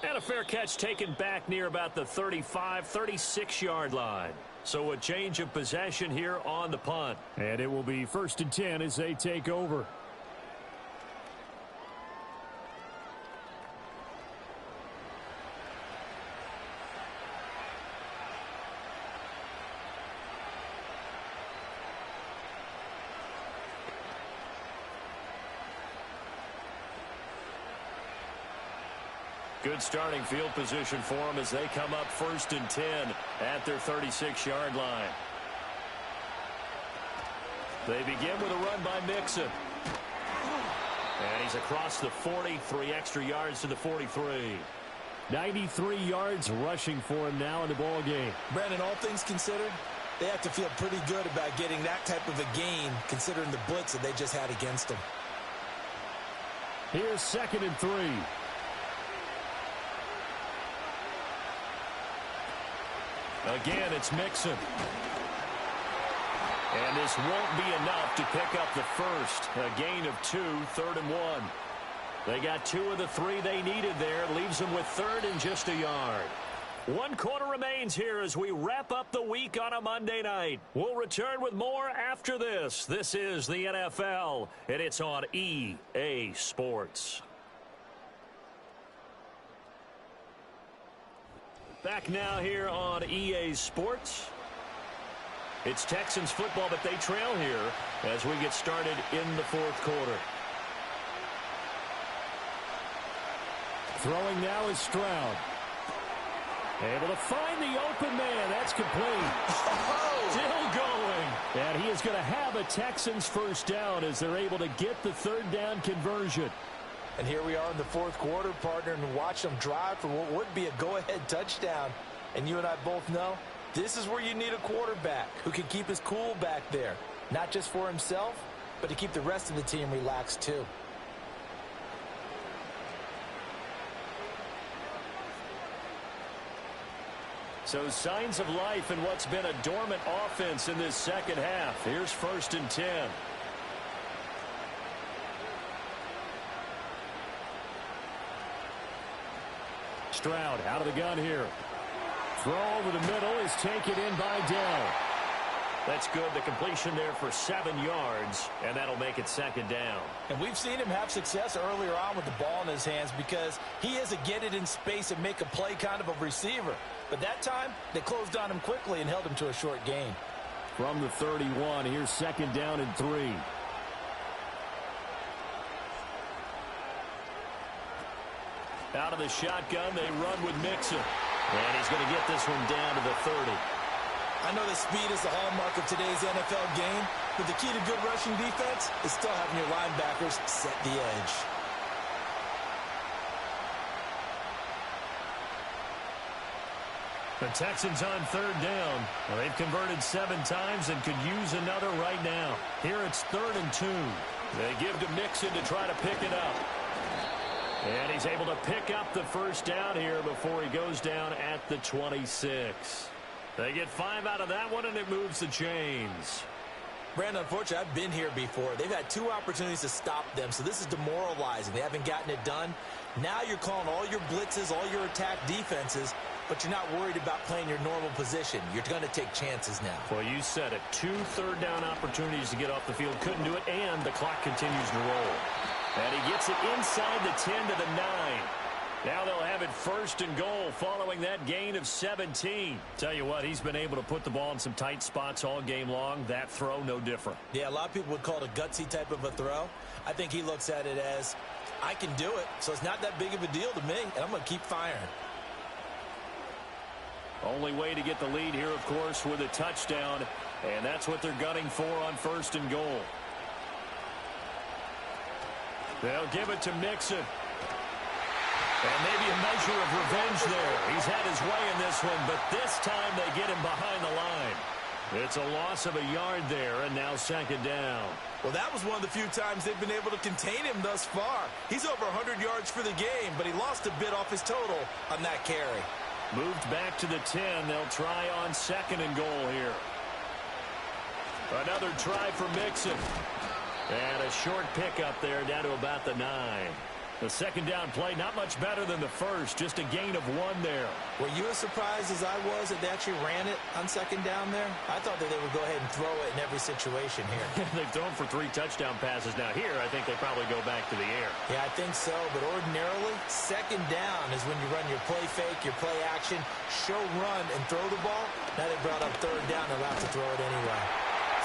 And a fair catch taken back near about the 35, 36-yard line. So a change of possession here on the punt. And it will be 1st and 10 as they take over. Good starting field position for them as they come up 1st and 10 at their 36-yard line. They begin with a run by Mixon. And he's across the 40, 3 extra yards to the 43. 93 yards rushing for him now in the ball game. Brandon, all things considered, they have to feel pretty good about getting that type of a gain considering the blitz that they just had against them. Here's 2nd and 3. Again, it's Mixon. And this won't be enough to pick up the first. A gain of 2, 3rd and 1. They got 2 of the 3 they needed there. Leaves them with 3rd and just a yard. 1 quarter remains here as we wrap up the week on a Monday night. We'll return with more after this. This is the NFL, and it's on EA Sports. Back now here on EA Sports. It's Texans football, but they trail here as we get started in the 4th quarter. Throwing now is Stroud. Able to find the open man. That's complete. Still going. And he is going to have a Texans 1st down as they're able to get the 3rd down conversion. And here we are in the 4th quarter, partner, and watch them drive for what would be a go-ahead touchdown. And you and I both know this is where you need a quarterback who can keep his cool back there. Not just for himself, but to keep the rest of the team relaxed too. So signs of life in what's been a dormant offense in this 2nd half. Here's 1st and 10. Stroud out of the gun here. Throw over the middle is taken in by Dell. That's good. The completion there for 7 yards, and that'll make it 2nd down. And we've seen him have success earlier on with the ball in his hands because he is a get it in space and make a play kind of a receiver. But that time, they closed on him quickly and held him to a short gain. From the 31, here's 2nd down and 3. Out of the shotgun, they run with Mixon. And he's going to get this one down to the 30. I know that speed is the hallmark of today's NFL game, but the key to good rushing defense is still having your linebackers set the edge. The Texans on 3rd down. Well, they've converted 7 times and could use another right now. Here it's 3rd and 2. They give to Mixon to try to pick it up. And he's able to pick up the 1st down here before he goes down at the 26. They get 5 out of that one, and it moves the chains. Brandon, unfortunately, I've been here before. They've had 2 opportunities to stop them, so this is demoralizing. They haven't gotten it done. Now you're calling all your blitzes, all your attack defenses, but you're not worried about playing your normal position. You're going to take chances now. Well, you said it. 2 third-down opportunities to get off the field. Couldn't do it, and the clock continues to roll. And he gets it inside the 10 to the 9. Now they'll have it 1st and goal following that gain of 17. Tell you what, he's been able to put the ball in some tight spots all game long. That throw, no different. Yeah, a lot of people would call it a gutsy type of a throw. I think he looks at it as, I can do it, so it's not that big of a deal to me, and I'm going to keep firing. Only way to get the lead here, of course, with a touchdown, and that's what they're gunning for on 1st and goal. They'll give it to Mixon. And maybe a measure of revenge there. He's had his way in this one, but this time they get him behind the line. It's a loss of a yard there, and now 2nd down. Well, that was one of the few times they've been able to contain him thus far. He's over 100 yards for the game, but he lost a bit off his total on that carry. Moved back to the 10. They'll try on 2nd and goal here. Another try for Mixon. And a short pickup there down to about the 9. The 2nd down play, not much better than the first. Just a gain of 1 there. Were you as surprised as I was that they actually ran it on 2nd down there? I thought that they would go ahead and throw it in every situation here. They've thrown for 3 touchdown passes. Now here, I think they probably go back to the air. Yeah, I think so. But ordinarily, 2nd down is when you run your play fake, your play action, show run, and throw the ball. Now they brought up 3rd down and allowed to throw it anyway.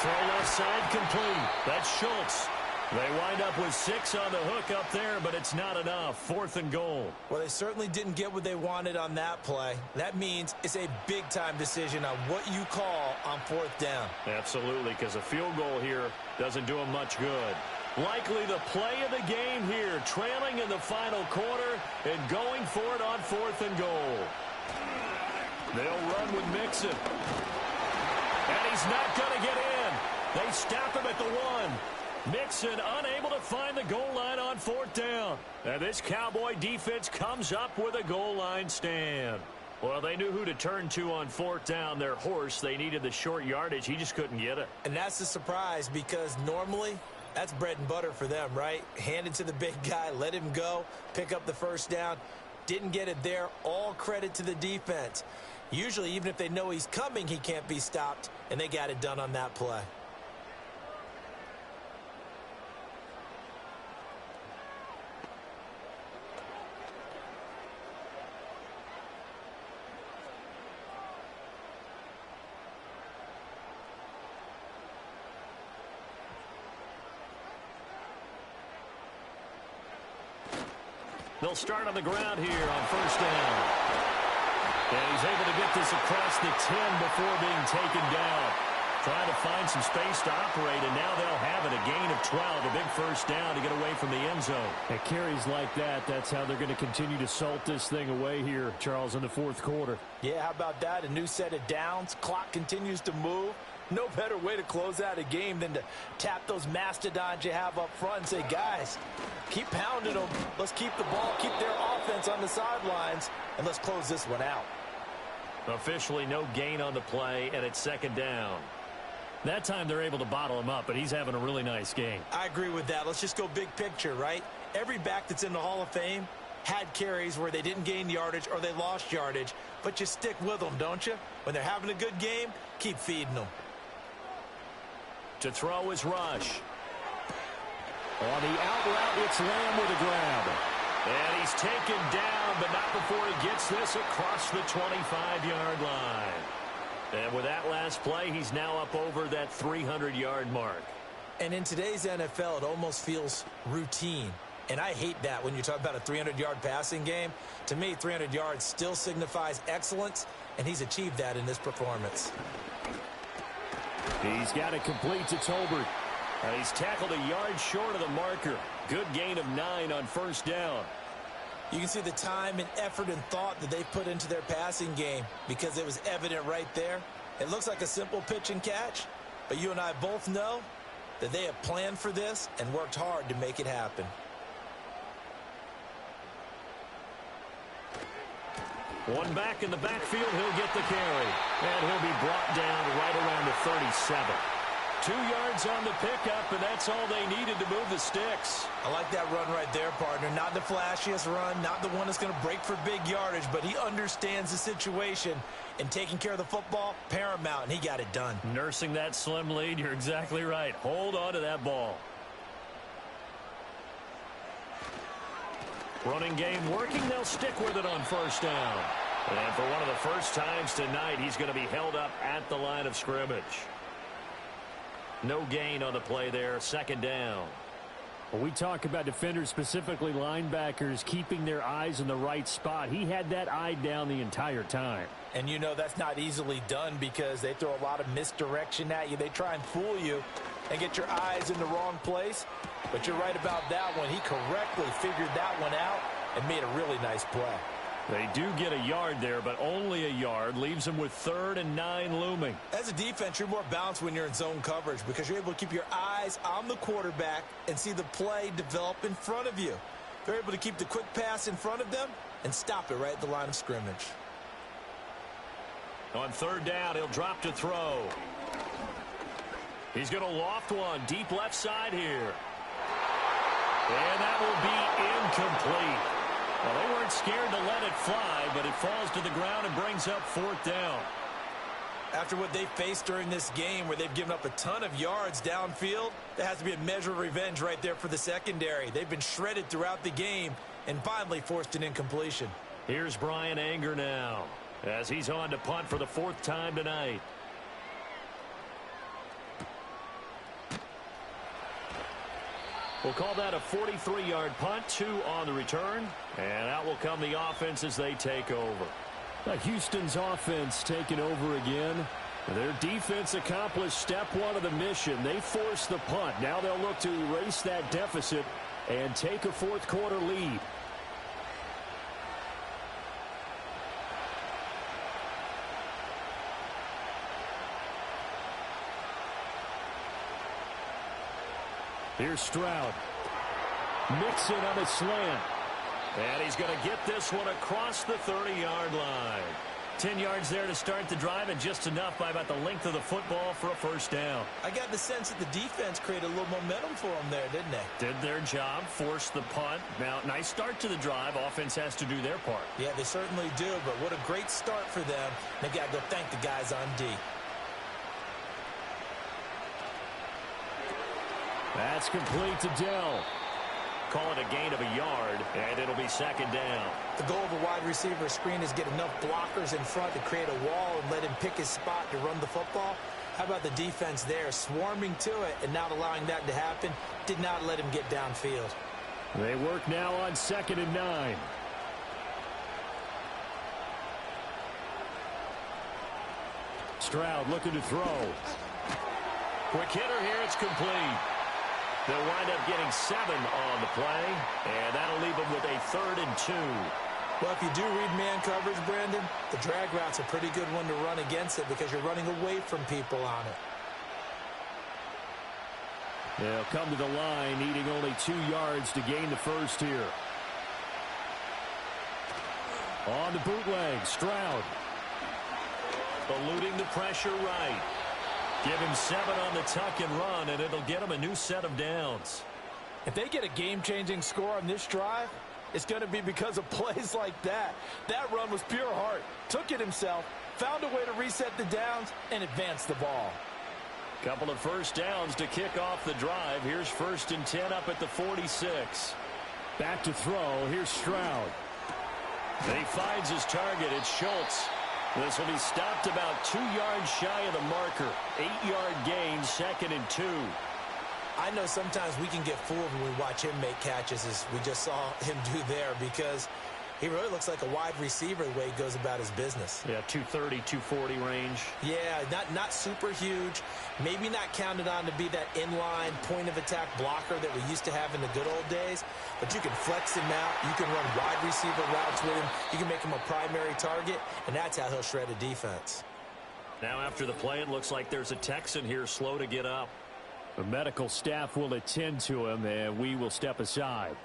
Throw left side complete. That's Schultz. They wind up with 6 on the hook up there, but it's not enough. 4th and goal. Well, they certainly didn't get what they wanted on that play. That means it's a big-time decision on what you call on 4th down. Absolutely, because a field goal here doesn't do them much good. Likely the play of the game here, trailing in the final quarter and going for it on 4th and goal. They'll run with Mixon. And he's not going to get in. They stop him at the 1. Mixon unable to find the goal line on 4th down. And this Cowboy defense comes up with a goal line stand. Well, they knew who to turn to on 4th down. Their horse, they needed the short yardage. He just couldn't get it. And that's a surprise because normally that's bread and butter for them, right? Hand it to the big guy, let him go, pick up the 1st down. Didn't get it there. All credit to the defense. Usually, even if they know he's coming, he can't be stopped, and they got it done on that play. They'll start on the ground here on 1st down. And he's able to get this across the 10 before being taken down. Trying to find some space to operate, and now they'll have it. A gain of 12, a big 1st down to get away from the end zone. At carries like that, that's how they're going to continue to salt this thing away here, Charles, in the 4th quarter. Yeah, how about that? A new set of downs. Clock continues to move. No better way to close out a game than to tap those mastodons you have up front and say, guys, keep pounding them. Let's keep the ball, keep their offense on the sidelines, and let's close this one out. Officially no gain on the play, and it's 2nd down. That time they're able to bottle him up, but he's having a really nice game. I agree with that. Let's just go big picture, right? Every back that's in the Hall of Fame had carries where they didn't gain yardage or they lost yardage, but you stick with them, don't you? When they're having a good game, keep feeding them. To throw is Rush. On the out route, it's Lamb with a grab. And he's taken down, but not before he gets this across the 25-yard line. And with that last play, he's now up over that 300-yard mark. And in today's NFL, it almost feels routine. And I hate that when you talk about a 300-yard passing game. To me, 300 yards still signifies excellence, and he's achieved that in this performance. He's got it complete to Tolbert. And he's tackled a yard short of the marker. Good gain of 9 on 1st down. You can see the time and effort and thought that they put into their passing game because it was evident right there. It looks like a simple pitch and catch, but you and I both know that they have planned for this and worked hard to make it happen. One back in the backfield, he'll get the carry. And he'll be brought down right around the 37. 2 yards on the pickup, and that's all they needed to move the sticks. I like that run right there, partner. Not the flashiest run, not the one that's going to break for big yardage, but he understands the situation, and taking care of the football, paramount, and he got it done. Nursing that slim lead, you're exactly right. Hold on to that ball. Running game working. They'll stick with it on first down. And for one of the first times tonight, he's going to be held up at the line of scrimmage. No gain on the play there. Second down. When we talk about defenders, specifically linebackers, keeping their eyes in the right spot, he had that eye down the entire time. And you know that's not easily done because they throw a lot of misdirection at you. They try and fool you and get your eyes in the wrong place. But you're right about that one. He correctly figured that one out and made a really nice play. They do get a yard there, but only a yard. Leaves them with 3rd and 9 looming. As a defense, you're more balanced when you're in zone coverage because you're able to keep your eyes on the quarterback and see the play develop in front of you. They're able to keep the quick pass in front of them and stop it right at the line of scrimmage. On 3rd down, he'll drop to throw. He's going to loft one deep left side here. And that will be incomplete. Well, they weren't scared to let it fly, but it falls to the ground and brings up 4th down. After what they faced during this game where they've given up a ton of yards downfield, there has to be a measure of revenge right there for the secondary. They've been shredded throughout the game and finally forced an incompletion. Here's Brian Anger now as he's on to punt for the 4th time tonight. We'll call that a 43-yard punt, 2 on the return. And out will come the offense as they take over. Houston's offense taking over again. Their defense accomplished step 1 of the mission. They forced the punt. Now they'll look to erase that deficit and take a 4th quarter lead. Here's Stroud. Mixon on a slant. And he's going to get this one across the 30-yard line. 10 yards there to start the drive, and just enough by about the length of the football for a first down. I got the sense that the defense created a little momentum for them there, didn't they? Did their job, forced the punt. Now, nice start to the drive. Offense has to do their part. Yeah, they certainly do, but what a great start for them. They got to go thank the guys on D. That's complete to Dell. Call it a gain of a yard, and it'll be 2nd down. The goal of a wide receiver screen is get enough blockers in front to create a wall and let him pick his spot to run the football. How about the defense there, swarming to it and not allowing that to happen? Did not let him get downfield. They work now on 2nd and 9. Stroud looking to throw. Quick hitter here, it's complete. They'll wind up getting 7 on the play, and that'll leave them with a 3rd and 2. Well, if you do read man coverage, Brandon, the drag route's a pretty good one to run against it because you're running away from people on it. They'll come to the line, needing only 2 yards to gain the first here. On the bootleg, Stroud. Eluding the pressure right. Give him 7 on the tuck and run, and it'll get him a new set of downs. If they get a game-changing score on this drive, it's going to be because of plays like that. That run was pure heart. Took it himself, found a way to reset the downs, and advance the ball. Couple of first downs to kick off the drive. Here's 1st and 10 up at the 46. Back to throw. Here's Stroud. And he finds his target. It's Schultz. This will be stopped about 2 yards shy of the marker. 8-yard gain, 2nd and 2. I know sometimes we can get fooled when we watch him make catches, as we just saw him do there, because he really looks like a wide receiver the way he goes about his business. Yeah, 230, 240 range. Yeah, not super huge. Maybe not counted on to be that inline point-of-attack blocker that we used to have in the good old days. But you can flex him out. You can run wide receiver routes with him. You can make him a primary target, and that's how he'll shred a defense. Now after the play, it looks like there's a Texan here slow to get up. The medical staff will attend to him, and we will step aside.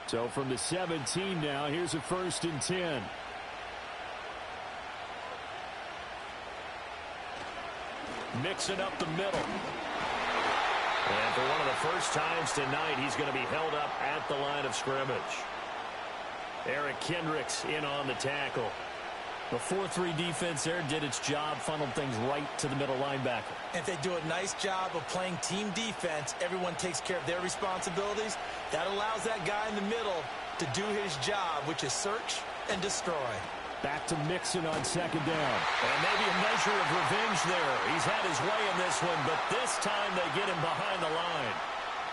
So from the 17 now, here's a 1st and 10. Mixing up the middle. And for one of the first times tonight, he's going to be held up at the line of scrimmage. Eric Kendricks in on the tackle. The 4-3 defense there did its job, funneled things right to the middle linebacker. If they do a nice job of playing team defense, everyone takes care of their responsibilities. That allows that guy in the middle to do his job, which is search and destroy. Back to Mixon on second down. And maybe a measure of revenge there. He's had his way in this one, but this time they get him behind the line.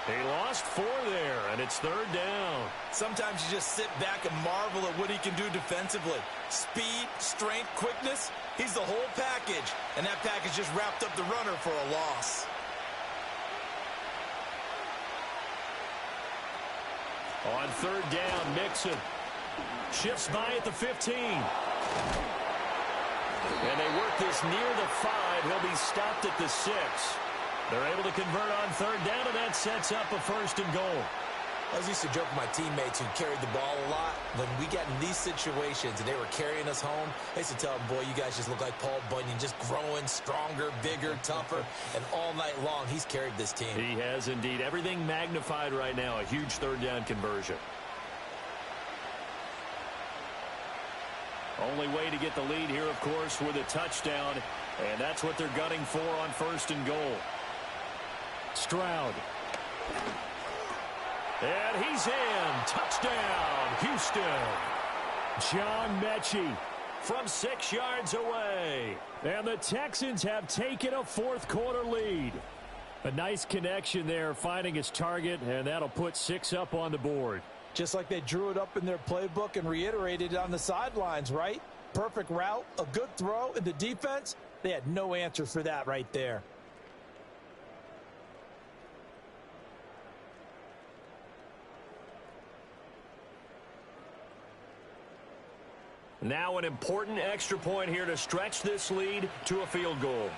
He lost 4 there, and it's third down. Sometimes you just sit back and marvel at what he can do defensively. Speed, strength, quickness, he's the whole package. And that package just wrapped up the runner for a loss. On third down, Mixon shifts by at the 15. And they work this near the 5. He'll be stopped at the 6. They're able to convert on third down, and that sets up a first and goal. I was used to joke with my teammates who carried the ball a lot. When we got in these situations and they were carrying us home, I used to tell them, boy, you guys just look like Paul Bunyan, just growing stronger, bigger, tougher. And all night long, he's carried this team. He has indeed. Everything magnified right now. A huge third down conversion. Only way to get the lead here, of course, with a touchdown. And that's what they're gunning for on first and goal. Stroud. And he's in. Touchdown, Houston. John Mechie from 6 yards away. And the Texans have taken a fourth-quarter lead. A nice connection there, finding his target, and that'll put 6 up on the board. Just like they drew it up in their playbook and reiterated it on the sidelines, right? Perfect route, a good throw, and the defense, they had no answer for that right there. Now an important extra point here to stretch this lead to a field goal.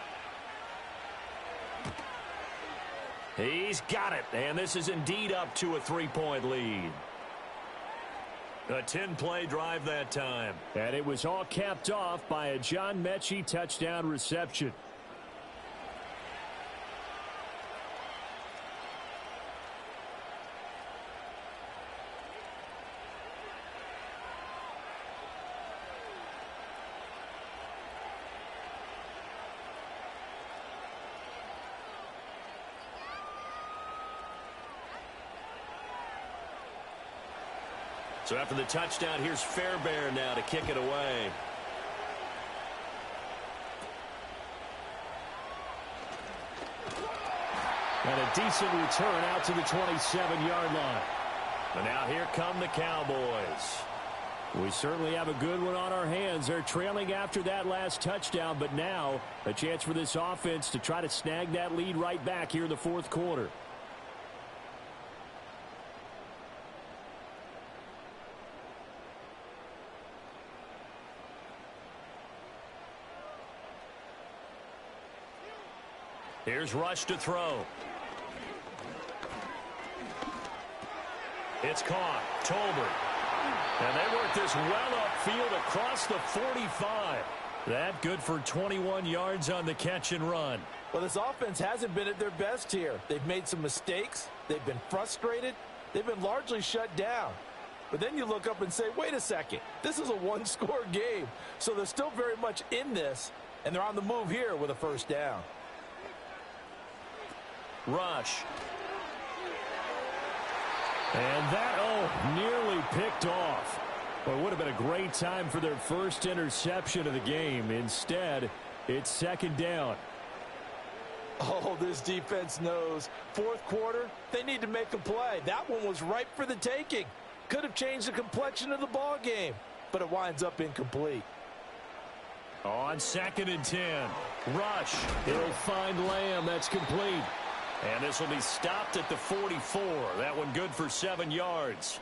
He's got it, and this is indeed up to a 3-point lead. A 10-play drive that time. And it was all capped off by a John Mechie touchdown reception. So after the touchdown, here's Fairbairn now to kick it away. And a decent return out to the 27-yard line. And now here come the Cowboys. We certainly have a good one on our hands. They're trailing after that last touchdown, but now a chance for this offense to try to snag that lead right back here in the fourth quarter. Here's Rush to throw. It's caught. Tolbert. And they work this well upfield across the 45. That good for 21 yards on the catch and run. Well, this offense hasn't been at their best here. They've made some mistakes. They've been frustrated. They've been largely shut down. But then you look up and say, wait a second. This is a one-score game. So they're still very much in this, and they're on the move here with a first down. Rush. And that, nearly picked off. Well, it would have been a great time for their first interception of the game. Instead, it's second down. Oh, this defense knows. Fourth quarter, they need to make a play. That one was ripe for the taking. Could have changed the complexion of the ball game, but it winds up incomplete. On 2nd and 10. Rush. He'll find Lamb. That's complete. And this will be stopped at the 44. That one good for 7 yards.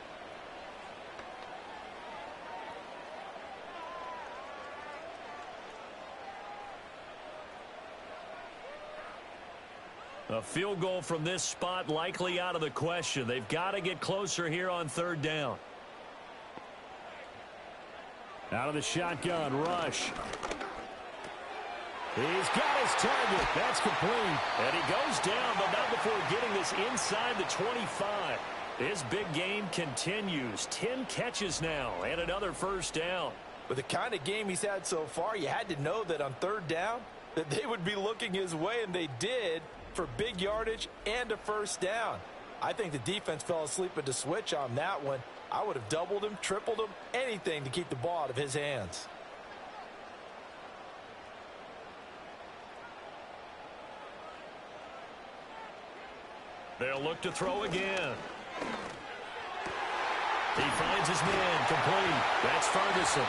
A field goal from this spot likely out of the question. They've got to get closer here on third down. Out of the shotgun, Rush. He's got his target. That's complete. And he goes down, but not before getting this inside the 25. His big game continues. 10 catches now and another first down. With the kind of game he's had so far, you had to know that on third down that they would be looking his way, and they did, for big yardage and a first down. I think the defense fell asleep at the switch on that one. I would have doubled him, tripled him, anything to keep the ball out of his hands. They'll look to throw again. He finds his man, complete. That's Ferguson.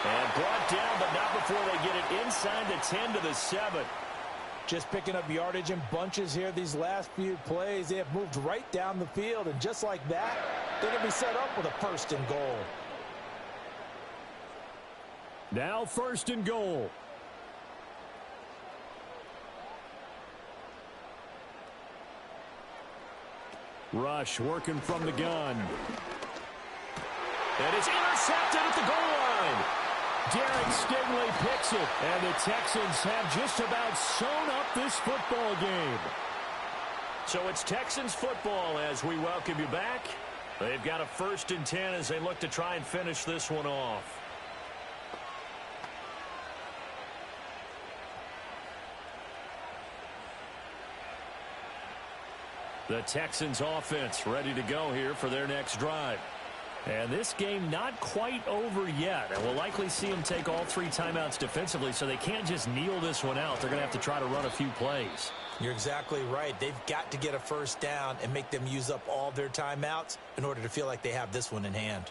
And brought down, but not before they get it inside the 10 to the 7. Just picking up yardage in bunches here these last few plays. They have moved right down the field, and just like that, they're going to be set up with a first and goal. Now first and goal. Rush working from the gun. And it's intercepted at the goal line. Derek Stingley picks it, and the Texans have just about sewn up this football game. So it's Texans football as we welcome you back. They've got a first and 10 as they look to try and finish this one off. The Texans offense ready to go here for their next drive. And this game not quite over yet. And we'll likely see them take all 3 timeouts defensively, so they can't just kneel this one out. They're going to have to try to run a few plays. You're exactly right. They've got to get a first down and make them use up all their timeouts in order to feel like they have this one in hand.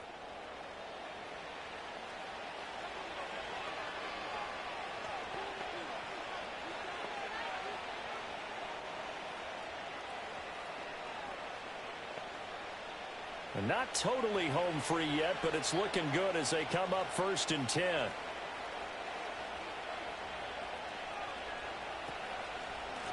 Not totally home free yet, but it's looking good as they come up first and 10.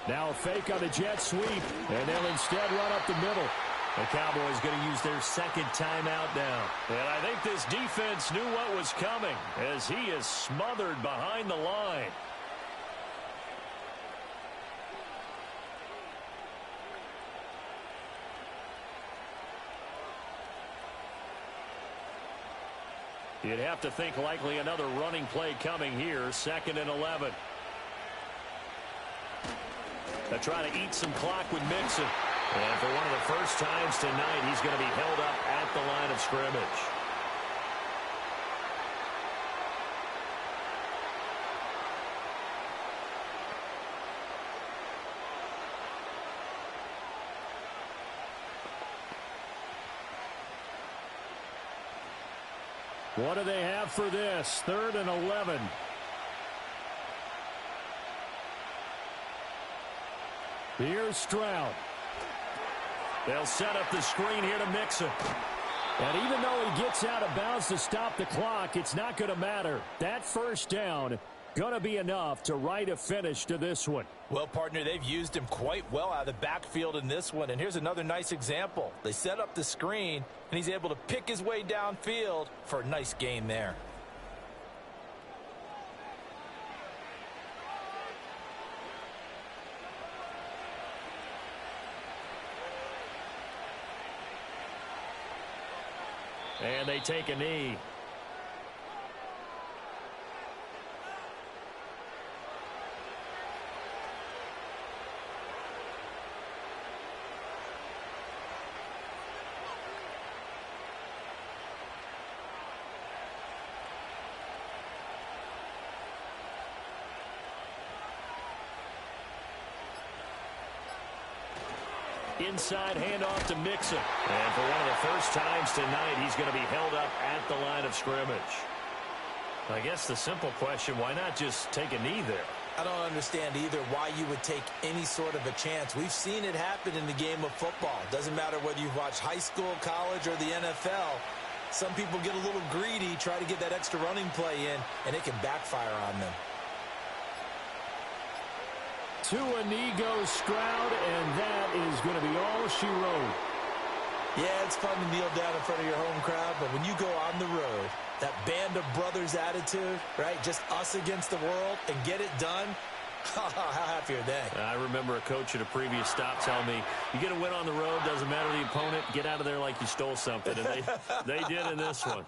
Now a fake on the jet sweep, and they'll instead run up the middle. The Cowboys going to use their second timeout now. And I think this defense knew what was coming as he is smothered behind the line. You'd have to think likely another running play coming here, 2nd and 11. They'll try to eat some clock with Mixon. And for one of the first times tonight, he's going to be held up at the line of scrimmage. What do they have for this? 3rd and 11. Here's Stroud. They'll set up the screen here to Mixon. And even though he gets out of bounds to stop the clock, it's not going to matter. That first down going to be enough to write a finish to this one. Well, partner, they've used him quite well out of the backfield in this one. And here's another nice example. They set up the screen, and he's able to pick his way downfield for a nice gain there. And they take a knee. Inside handoff to Mixon. And for one of the first times tonight, he's going to be held up at the line of scrimmage. I guess the simple question, why not just take a knee there? I don't understand either why you would take any sort of a chance. We've seen it happen in the game of football. Doesn't matter whether you've watched high school, college, or the NFL. Some people get a little greedy, try to get that extra running play in, and it can backfire on them. To a knee goes Stroud, and that is going to be all she wrote. Yeah, it's fun to kneel down in front of your home crowd, but when you go on the road, that band of brothers attitude, right, just us against the world, and get it done, How happy are they? I remember a coach at a previous stop telling me, you get a win on the road, doesn't matter the opponent, get out of there like you stole something. And they did in this one.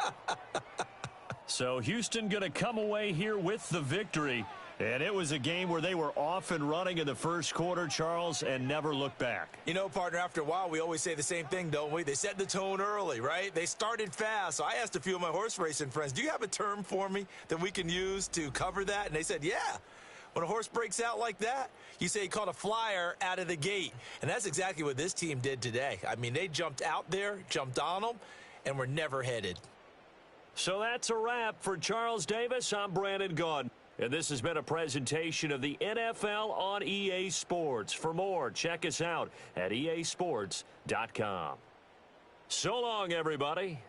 So Houston going to come away here with the victory. And it was a game where they were off and running in the first quarter, Charles, and never looked back. You know, partner, after a while, we always say the same thing, don't we? They set the tone early, right? They started fast. So I asked a few of my horse racing friends, do you have a term for me that we can use to cover that? And they said, yeah. When a horse breaks out like that, you say he caught a flyer out of the gate. And that's exactly what this team did today. I mean, they jumped out there, jumped on them, and were never headed. So that's a wrap for Charles Davis. I'm Brandon Gaudin. And this has been a presentation of the NFL on EA Sports. For more, check us out at easports.com. So long, everybody.